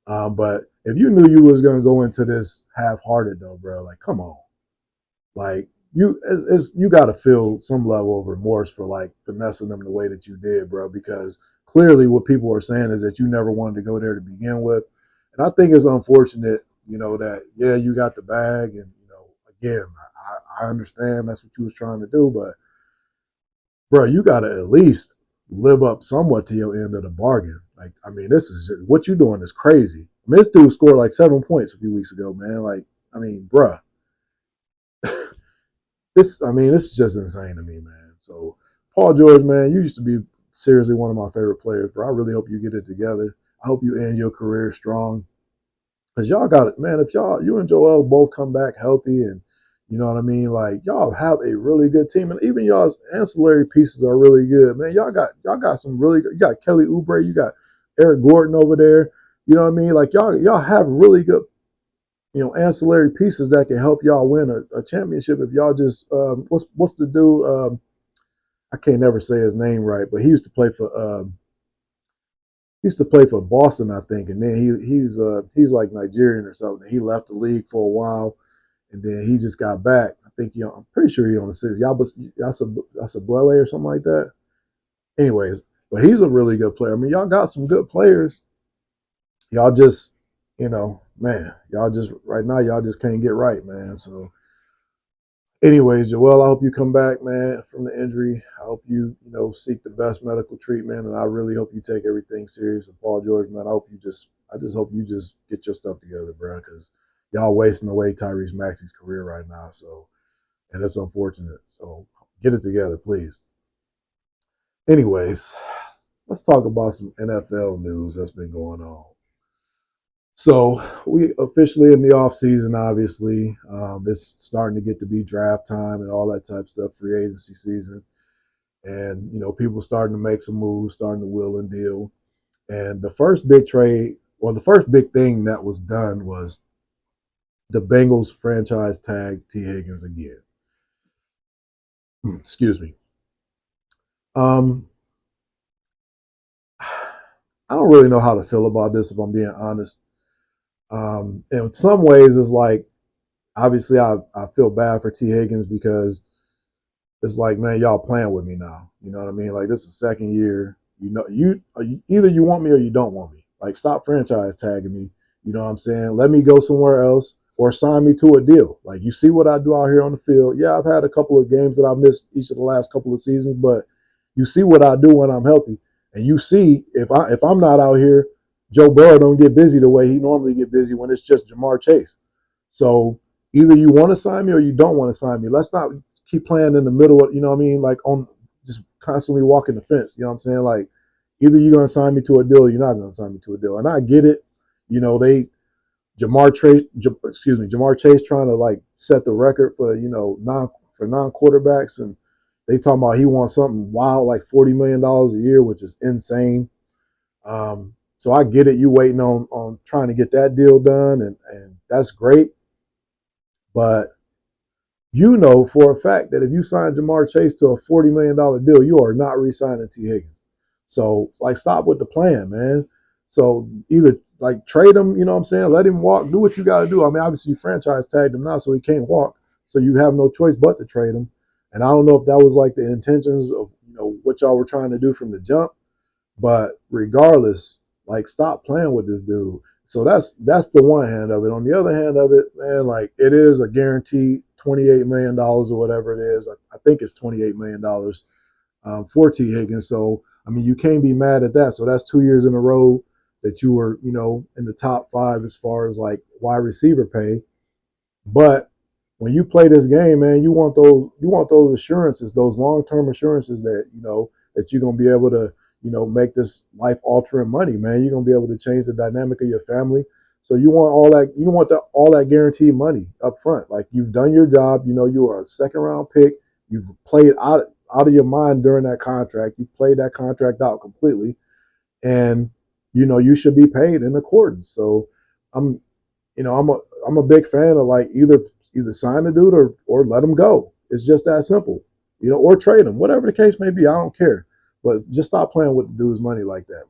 But if you knew you was gonna go into this half-hearted though, bro, like, come on, like, you got to feel some level of remorse for like finessing them the way that you did, bro. Because clearly, what people are saying is that you never wanted to go there to begin with, and I think it's unfortunate, that yeah, you got the bag, and again, I understand that's what you was trying to do, but bro, you got to at least live up somewhat to your end of the bargain. Like, I mean, this is just, what you doing is crazy. I mean, this dude scored like 7 points a few weeks ago, man. Like, I mean, bruh, this is just insane to me, man. So, Paul George, man, you used to be seriously one of my favorite players, bro. I really hope you get it together. I hope you end your career strong. Cause y'all got it, man. If you and Joel both come back healthy, and you know what I mean, like, y'all have a really good team, and even y'all's ancillary pieces are really good, man. Y'all got some really good. You got Kelly Oubre, you got Eric Gordon over there. You know what I mean? Like, y'all have really good, ancillary pieces that can help y'all win a championship if y'all just what's the dude? I can't never say his name right, but he used to play for Boston, I think, and then he's like Nigerian or something. He left the league for a while, and then he just got back. I think I'm pretty sure he on the city. Yabusele or something like that. Anyways, but he's a really good player. I mean, y'all got some good players. Y'all just, man, y'all just right now y'all just can't get right, man. So anyways, Joel, I hope you come back, man, from the injury. I hope seek the best medical treatment, and I really hope you take everything serious. And Paul George, man, I just hope you just get your stuff together, bro, because y'all wasting away Tyrese Maxey's career right now. So, and it's unfortunate. So get it together, please. Anyways, let's talk about some NFL news that's been going on. So we officially in the off season. Obviously, it's starting to get to be draft time and all that type of stuff, free agency season, and people starting to make some moves, starting to will and deal. And the first big trade, well, the first big thing that was done was the Bengals franchise tag T. Higgins again. Excuse me. Um, I don't really know how to feel about this, if I'm being honest. In some ways, it's like, obviously, I feel bad for T. Higgins because it's like, man, y'all playing with me now. You know what I mean? Like, this is the second year. You know, either you want me or you don't want me. Like, stop franchise tagging me. You know what I'm saying? Let me go somewhere else or sign me to a deal. Like, you see what I do out here on the field. Yeah, I've had a couple of games that I missed each of the last couple of seasons, but you see what I do when I'm healthy, and you see if I'm not out here, Joe Burrow don't get busy the way he normally get busy when it's just Jamar Chase. So either you want to sign me or you don't want to sign me. Let's not keep playing in the middle of, you know what I mean, like on just constantly walking the fence. You know what I'm saying? Like, either you're gonna sign me to a deal or you're not gonna sign me to a deal. And I get it. You know, Jamar Chase trying to like set the record for, non quarterbacks, and they talking about he wants something wild like $40 million a year, which is insane. So I get it. You waiting on trying to get that deal done, and that's great. But you know for a fact that if you sign Jamar Chase to a $40 million deal, you are not re-signing T. Higgins. So like, stop with the plan, man. So either like trade him, you know what I'm saying? Let him walk. Do what you got to do. I mean, obviously you franchise tagged him now, so he can't walk. So you have no choice but to trade him. And I don't know if that was like the intentions of what y'all were trying to do from the jump. But regardless, like, stop playing with this dude. So that's the one hand of it. On the other hand of it, man, like, it is a guaranteed $28 million or whatever it is. I think it's $28 million for T. Higgins. So I mean, you can't be mad at that. So that's 2 years in a row that you were, in the top five as far as like wide receiver pay. But when you play this game, man, you want those assurances, those long-term assurances that that you're gonna be able to make this life-altering money, man. You're gonna be able to change the dynamic of your family. So you want all that. You want all that guaranteed money up front. Like, you've done your job. You are a second-round pick. You've played out of your mind during that contract. You played that contract out completely, and you should be paid in accordance. So I'm I'm a big fan of like either sign the dude or let him go. It's just that simple, or trade him, whatever the case may be. I don't care, but just stop playing with the dude's money like that,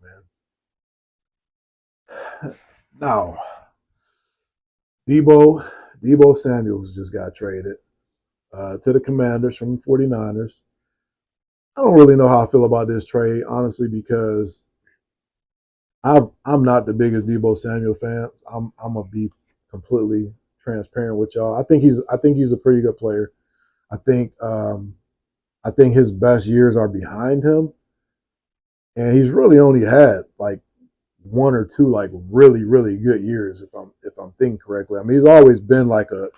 man. Now, Debo Debo Samuels just got traded to the Commanders from the 49ers. I don't really know how I feel about this trade, honestly, because I'm not the biggest Debo Samuel fan. I'm gonna be completely transparent with y'all. I think he's a pretty good player. I think um, I think his best years are behind him, and he's really only had like one or two like really really good years, if I'm thinking correctly. I mean, he's always been like a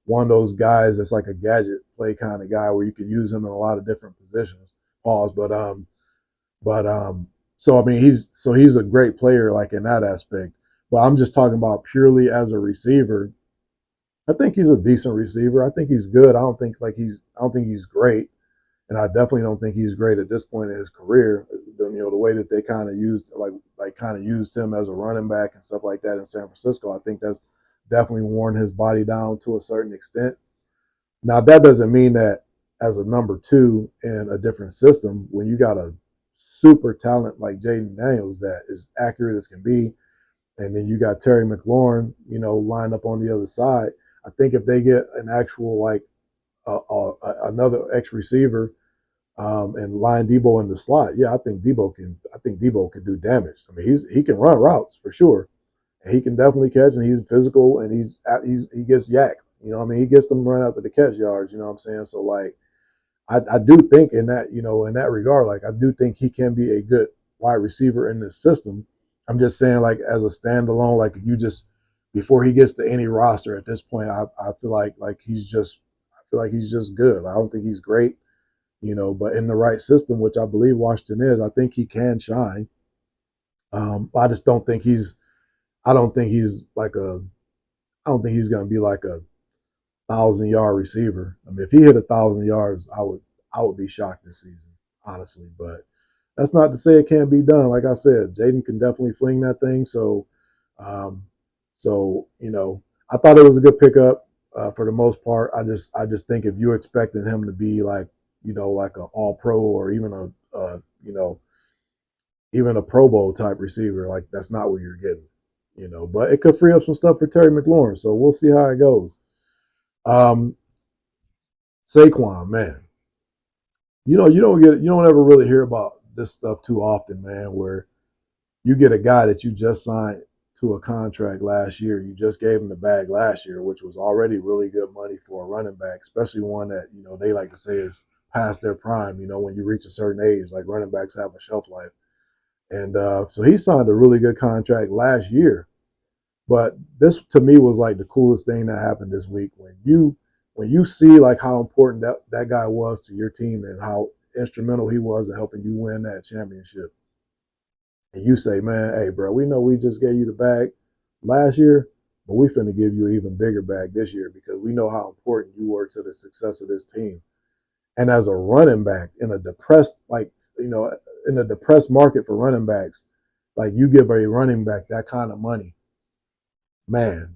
one of those guys that's like a gadget play kind of guy where you can use him in a lot of different positions. Pause, but so I mean, he's a great player like in that aspect. But I'm just talking about purely as a receiver. I think he's a decent receiver. I think he's good. I don't think he's great, and I definitely don't think he's great at this point in his career. The way that they kind of used him as a running back and stuff like that in San Francisco, I think that's definitely worn his body down to a certain extent. Now, that doesn't mean that as a number two in a different system, when you got a super talent like Jaden Daniels that is accurate as can be, and then you got Terry McLaurin, lined up on the other side. I think if they get an actual like another X receiver and line Debo in the slot, yeah, I think Debo can. I think Debo can do damage. I mean, he can run routes for sure, and he can definitely catch, and he's physical, and he gets yak. I mean, he gets them run after the catch yards. You know what I'm saying? So like, I do think in that regard, like, I do think he can be a good wide receiver in this system. I'm just saying, like, as a standalone, like, you just before he gets to any roster at this point, I feel like he's just good. I don't think he's great, but in the right system, which I believe Washington is, I think he can shine. I just don't think he's. I don't think he's like a. I don't think he's going to be like a 1,000-yard receiver. I mean, if he hit 1,000 yards, I would be shocked this season, honestly. But that's not to say it can't be done. Like I said, Jaden can definitely fling that thing. So, um, So, I thought it was a good pickup for the most part. I just think if you're expecting him to be like, like an all pro or even even a Pro Bowl type receiver, like that's not what you're getting. But it could free up some stuff for Terry McLaurin. So we'll see how it goes. Um, Saquon, man, you don't ever really hear about this stuff too often, man, where you get a guy that you just signed to a contract last year. You just gave him the bag last year, which was already really good money for a running back, especially one that, they like to say is past their prime, when you reach a certain age, like running backs have a shelf life. And so he signed a really good contract last year. But this to me was like the coolest thing that happened this week when you see like how important that guy was to your team and how instrumental he was in helping you win that championship. And you say, man, hey, bro, we know we just gave you the bag last year, but we finna give you an even bigger bag this year because we know how important you were to the success of this team. And as a running back in a depressed, in a depressed market for running backs, like you give a running back that kind of money, man.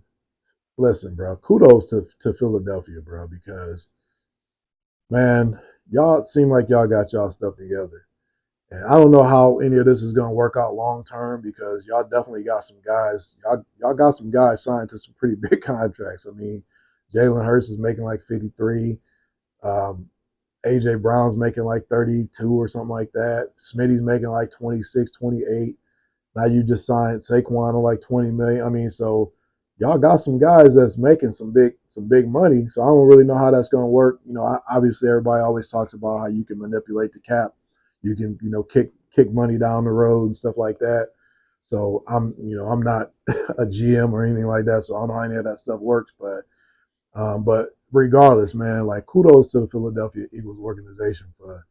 Listen, bro, kudos to Philadelphia, bro, because man, y'all seem like y'all got y'all stuff together. And I don't know how any of this is going to work out long term because y'all definitely got some guys. Y'all got some guys signed to some pretty big contracts. I mean, Jalen Hurts is making like 53. Um, AJ Brown's making like 32 or something like that. Smitty's making like 26, 28. Now you just signed Saquon on like 20 million. I mean, so y'all got some guys that's making some big money. So I don't really know how that's going to work. Obviously everybody always talks about how you can manipulate the cap. You can, kick money down the road and stuff like that. So I'm not a GM or anything like that. So I don't know how any of that stuff works, but regardless, man, like kudos to the Philadelphia Eagles organization for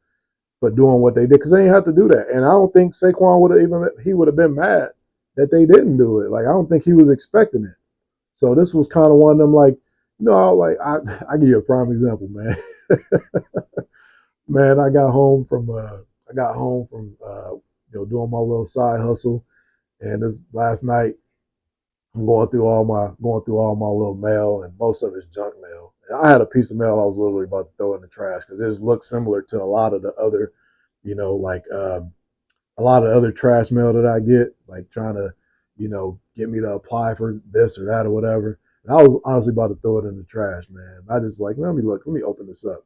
doing what they did because they didn't have to do that. And I don't think Saquon would have been mad that they didn't do it. Like I don't think he was expecting it. So this was kind of one of them like, I give you a prime example, man. Man, I got home from doing my little side hustle, and this last night I'm going through all my little mail, and most of it's junk mail. And I had a piece of mail I was literally about to throw in the trash because it just looked similar to a lot of the other, like a lot of other trash mail that I get, like trying to, get me to apply for this or that or whatever. And I was honestly about to throw it in the trash, man. I just like, let me open this up.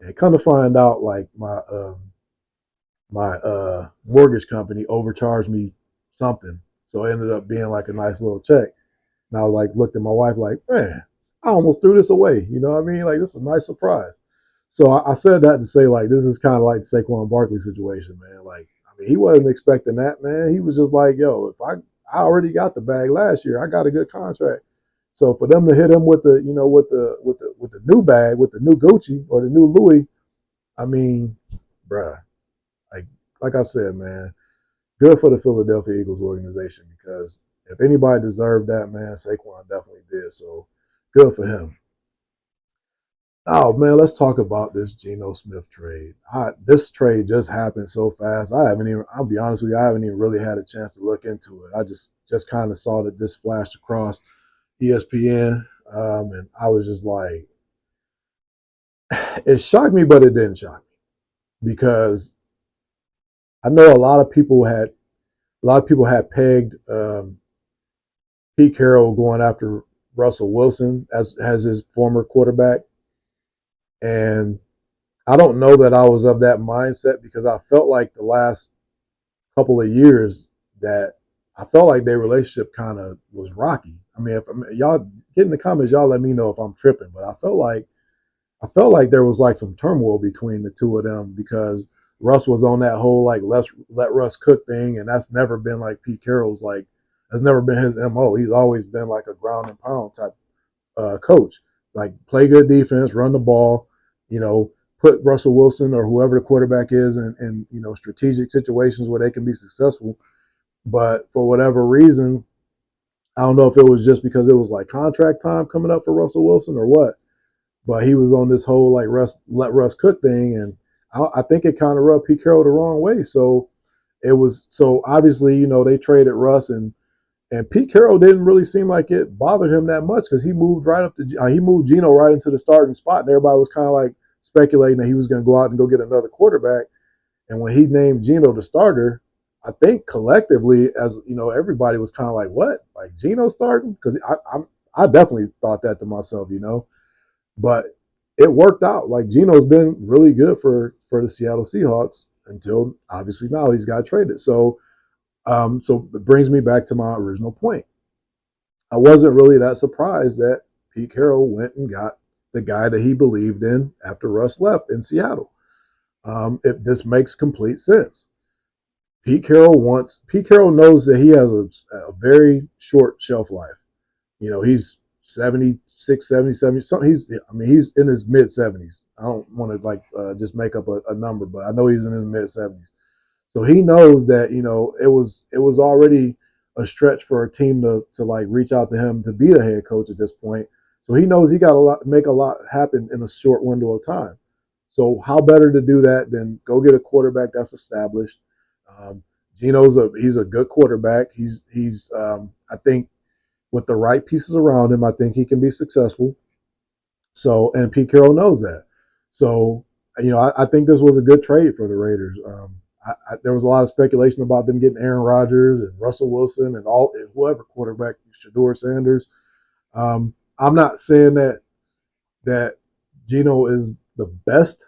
And come to find out, like my mortgage company overcharged me something, so it ended up being like a nice little check. And I like looked at my wife like, man, I almost threw this away. You know what I mean? Like this is a nice surprise. So I said that to say like this is kind of like the Saquon Barkley situation, man. Like I mean, he wasn't expecting that, man. He was just like, yo, if I already got the bag last year, I got a good contract. So for them to hit him with the new bag, with the new Gucci or the new Louis, I mean, bruh, like I said, man, good for the Philadelphia Eagles organization because if anybody deserved that, man, Saquon definitely did. So good for him. Oh man, let's talk about this Geno Smith trade. This trade just happened so fast. I'll be honest with you, I haven't even really had a chance to look into it. I just kind of saw that this flashed across ESPN, and I was just like, it shocked me, but it didn't shock me because I know a lot of people had pegged Pete Carroll going after Russell Wilson as his former quarterback, and I don't know that I was of that mindset because I felt like the last couple of years that I felt like their relationship kind of was rocky. I mean, if y'all get in the comments, y'all let me know if I'm tripping, but I felt like there was like some turmoil between the two of them because Russ was on that whole like let's let Russ cook thing, and that's never been like Pete Carroll's like that's never been his MO. He's always been like a ground and pound type coach. Like play good defense, run the ball, you know, put Russell Wilson or whoever the quarterback is in strategic situations where they can be successful. But for whatever reason, I don't know if it was just because it was like contract time coming up for Russell Wilson or what, but he was on this whole like let Russ cook thing, and I think it kind of rubbed Pete Carroll the wrong way. So it was so obviously they traded Russ, and And Pete Carroll didn't really seem like it bothered him that much because he moved right up to he moved Geno right into the starting spot, and everybody was kind of like speculating that he was going to go out and go get another quarterback. And when he named Geno the starter, I think collectively, as you know, everybody was kind of like, "What? Like Geno starting?" Because I definitely thought that to myself, you know. But it worked out. Like Geno's been really good for the Seattle Seahawks until obviously now he's got traded. So it brings me back to my original point. I wasn't really that surprised that Pete Carroll went and got the guy that he believed in after Russ left in Seattle. This makes complete sense. Pete Carroll knows that he has a very short shelf life. You know, he's 76, 70, 70. He's in his mid 70s. I don't want to just make up a number, but I know he's in his mid 70s. So he knows that, you know, it was already a stretch for a team to like reach out to him to be the head coach at this point. So he knows he got make a lot happen in a short window of time. So how better to do that than go get a quarterback that's established. Um, he's a good quarterback. I think with the right pieces around him, I think he can be successful. So, and Pete Carroll knows that. So, you know, I think this was a good trade for the Raiders. There was a lot of speculation about them getting Aaron Rodgers and Russell Wilson and whoever quarterback, Shador Sanders. I'm not saying that Geno is the best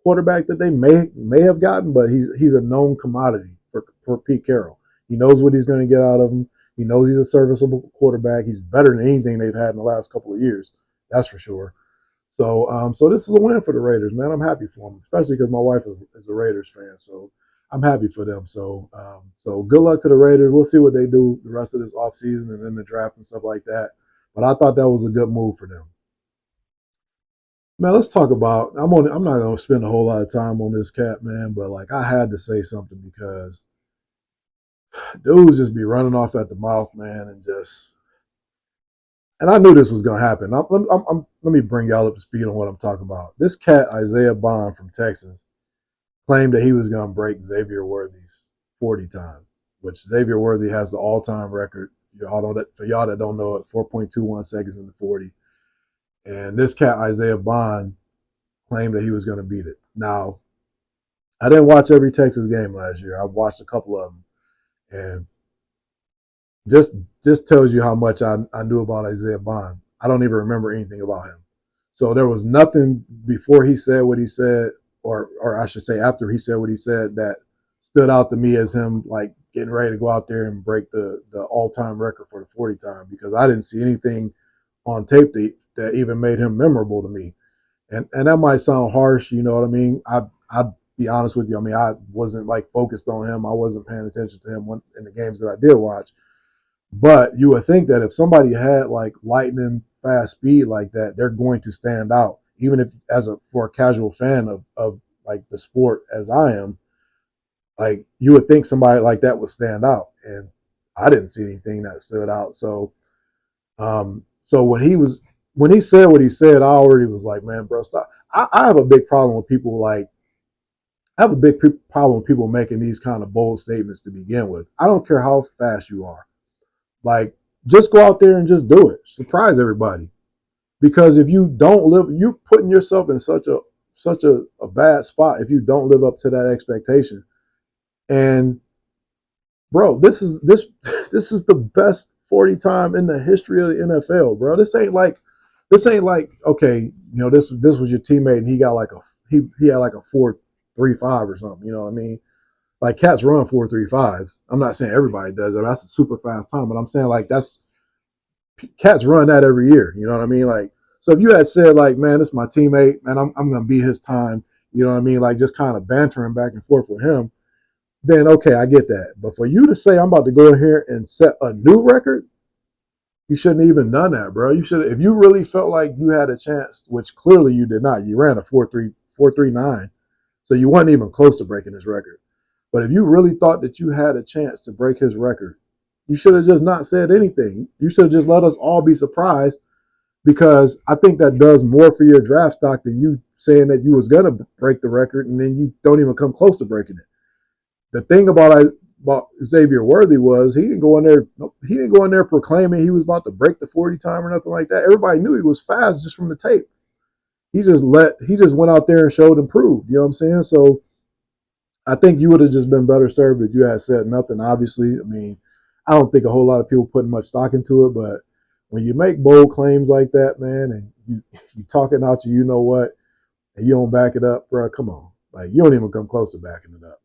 quarterback that they may have gotten, but he's a known commodity for Pete Carroll. He knows what he's going to get out of him. He knows he's a serviceable quarterback. He's better than anything they've had in the last couple of years. That's for sure. So this is a win for the Raiders, man. I'm happy for them, especially because my wife is a Raiders fan. So I'm happy for them. So good luck to the Raiders. We'll see what they do the rest of this offseason and then the draft and stuff like that. But I thought that was a good move for them. Man, let's talk about. I'm not gonna spend a whole lot of time on this cat, man. But like, I had to say something because dudes just be running off at the mouth, man, and I knew this was gonna happen. Let me bring y'all up to speed on what I'm talking about. This cat Isaiah Bond from Texas claimed that he was gonna break Xavier Worthy's 40 time, which Xavier Worthy has the all-time record. For y'all that don't know it, 4.21 seconds in the 40. And this cat Isaiah Bond claimed that he was going to beat it. Now, I didn't watch every Texas game last year. I watched a couple of them, and just tells you how much I knew about Isaiah Bond. I don't even remember anything about him. So there was nothing before he said what he said, or I should say after he said what he said, that stood out to me as him like getting ready to go out there and break the all-time record for the 40 time, because I didn't see anything on tape that even made him memorable to me. And that might sound harsh, you know what I mean? I'd be honest with you. I mean, I wasn't like focused on him. I wasn't paying attention to him in the games that I did watch. But you would think that if somebody had like lightning fast speed like that, they're going to stand out. Even if for a casual fan of like the sport as I am, like you would think somebody like that would stand out. And I didn't see anything that stood out. So when he said what he said, I already was like, man, bro, stop. I have a big problem with people making these kind of bold statements to begin with. I don't care how fast you are. Like, just go out there and just do it. Surprise everybody. Because if you don't you're putting yourself in such a bad spot if you don't live up to that expectation. And bro, this is the best 40 time in the history of the NFL, bro. This ain't like okay, you know, this was your teammate and he got like he had like a 4.35 or something, you know what I mean? Like cats run 4.35s. I'm not saying everybody does it. That's a super fast time, but I'm saying like cats run that every year, you know what I mean? Like, so if you had said like, man, this is my teammate, man, I'm gonna beat his time, you know what I mean? Like just kind of bantering back and forth with him, then okay, I get that. But for you to say I'm about to go in here and set a new record, you shouldn't even done that, bro. You should, if you really felt like you had a chance, which clearly you did not. You ran a 4.39, so you weren't even close to breaking his record. But if you really thought that you had a chance to break his record, you should have just not said anything. You should have just let us all be surprised, because I think that does more for your draft stock than you saying that you was gonna break the record and then you don't even come close to breaking it. The thing about about Xavier Worthy was he didn't go in there. He didn't go in there proclaiming he was about to break the 40 time or nothing like that. Everybody knew he was fast just from the tape. He just went out there and showed and proved. You know what I'm saying? So I think you would have just been better served if you had said nothing. Obviously, I mean, I don't think a whole lot of people putting much stock into it, but when you make bold claims like that, man, and you talking out you know what, and you don't back it up, bro, come on, like you don't even come close to backing it up.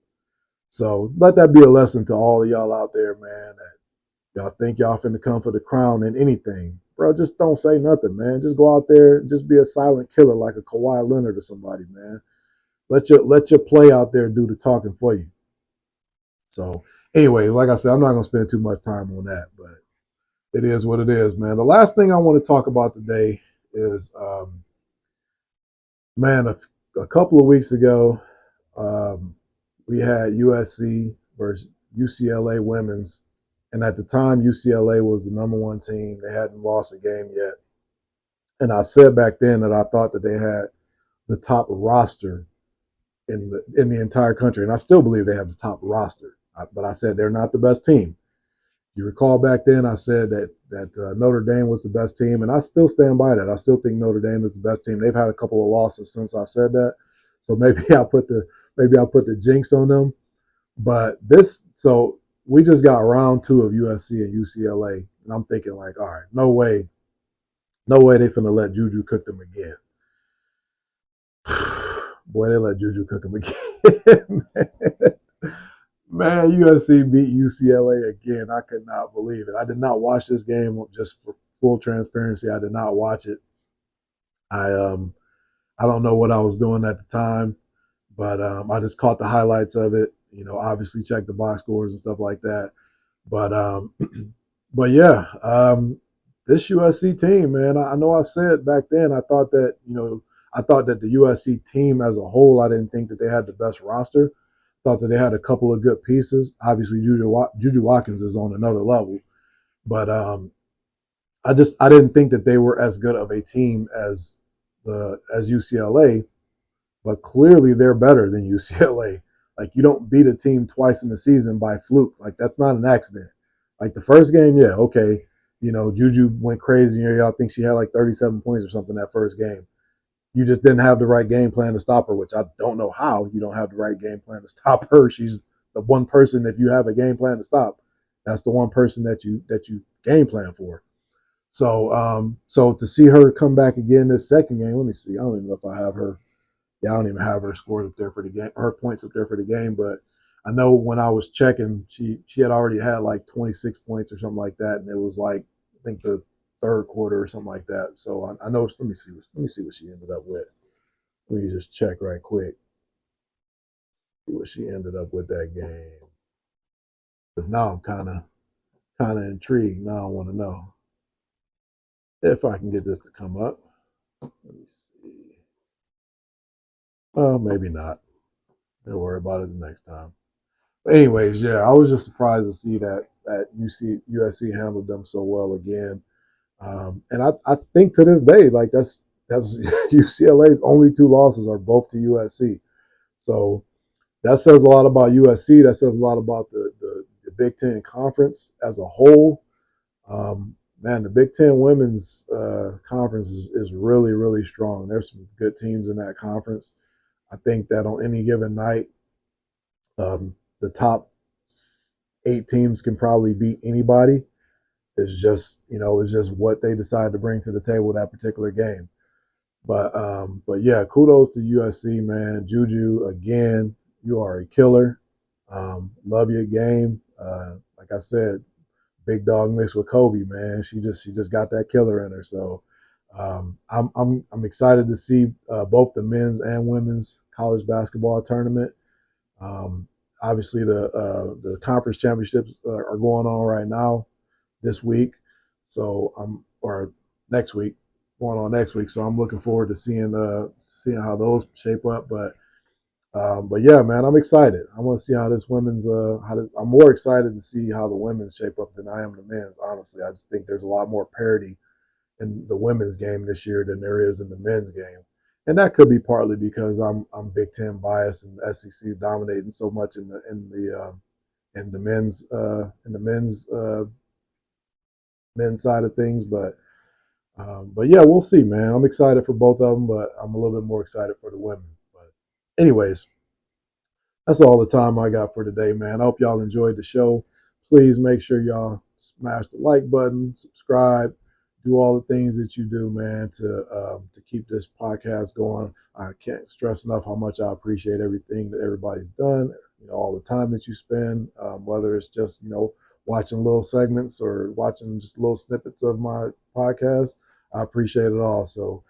So let that be a lesson to all of y'all out there, man. That y'all think y'all finna come for the crown in anything, bro. Just don't say nothing, man. Just go out there and just be a silent killer like a Kawhi Leonard or somebody, man. Let your play out there do the talking for you. So, anyways, like I said, I'm not gonna spend too much time on that, but it is what it is, man. The last thing I want to talk about today is, man, a couple of weeks ago, we had USC versus UCLA women's, and at the time, UCLA was the number one team. They hadn't lost a game yet, and I said back then that I thought that they had the top roster in the entire country, and I still believe they have the top roster. But I said they're not the best team. You recall back then I said that Notre Dame was the best team, and I still stand by that. I still think Notre Dame is the best team. They've had a couple of losses since I said that, so maybe I'll put the jinx on them. But so we just got round two of USC and UCLA, and I'm thinking like, all right, no way they finna let Juju cook them again. Boy, they let Juju cook them again. Man, USC beat UCLA again. I could not believe it. I did not watch this game. Just for full transparency, I did not watch it. I don't know what I was doing at the time, but I just caught the highlights of it. You know, obviously checked the box scores and stuff like that. But but yeah, this USC team, man. I know I said back then. I thought that I thought that the USC team as a whole, I didn't think that they had the best roster. Thought that they had a couple of good pieces. Obviously, Juju Watkins is on another level, but I didn't think that they were as good of a team as UCLA. But clearly, they're better than UCLA. Like you don't beat a team twice in the season by fluke. Like that's not an accident. Like the first game, yeah, okay. Juju went crazy. Y'all think she had like 37 points or something that first game. You just didn't have the right game plan to stop her, which I don't know how you don't have the right game plan to stop her. She's the one person that you have a game plan to stop. That's the one person that you game plan for. So to see her come back again this second game, let me see. I don't even know if I have her. Yeah, I don't even have her scores up there for the game, her points up there for the game. But I know when I was checking, she had already had like 26 points or something like that, and it was like I think the third quarter or something like that. So I know. Let me see what she ended up with. Let me just check right quick. See what she ended up with that game. Because now I'm kind of intrigued. Now I want to know if I can get this to come up. Let me see. Well, maybe not. Don't worry about it the next time. But anyways, yeah, I was just surprised to see that USC handled them so well again. And I think to this day, like that's UCLA's only two losses are both to USC. So that says a lot about USC. That says a lot about the Big Ten Conference as a whole. Man, the Big Ten Women's Conference is really, really strong. There's some good teams in that conference. I think that on any given night, the top 8 teams can probably beat anybody. It's just what they decide to bring to the table that particular game. But yeah, kudos to USC, man. Juju, again, you are a killer. Love your game. Like I said, big dog mixed with Kobe, man. She just got that killer in her. So I'm excited to see both the men's and women's college basketball tournament. Um, Obviously, the conference championships are going on right now this week. So or next week, going on next week. So I'm looking forward to seeing how those shape up. But yeah, man, I'm excited. I want to see how this women's I'm more excited to see how the women's shape up than I am the men's. Honestly, I just think there's a lot more parity in the women's game this year than there is in the men's game. And that could be partly because I'm Big Ten biased and the SEC is dominating so much in the men's side of things. But yeah, we'll see, man. I'm excited for both of them, but I'm a little bit more excited for the women. But anyways, that's all the time I got for today, man. I hope y'all enjoyed the show. Please make sure y'all smash the like button, subscribe, do all the things that you do, man, to keep this podcast going. I can't stress enough how much I appreciate everything that everybody's done. All the time that you spend, whether it's just watching little segments or watching just little snippets of my podcast. I appreciate it all. So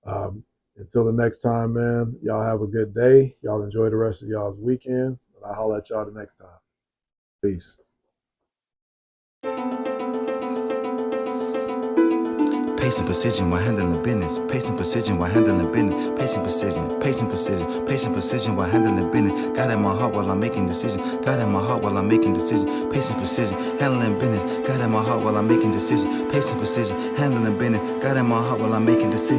um, until the next time, man, y'all have a good day. Y'all enjoy the rest of y'all's weekend. And I'll holler at y'all the next time. Peace. Pace and precision while handling business. Pace and precision while handling business. Pace and precision. Pace and precision. Pace and precision while handling business. God in my heart while I'm making decisions. God in my heart while I'm making decisions. Pace and precision. Handling business. God in my heart while I'm making decisions. Pace and precision. Handling business. God in my heart while I'm making decisions.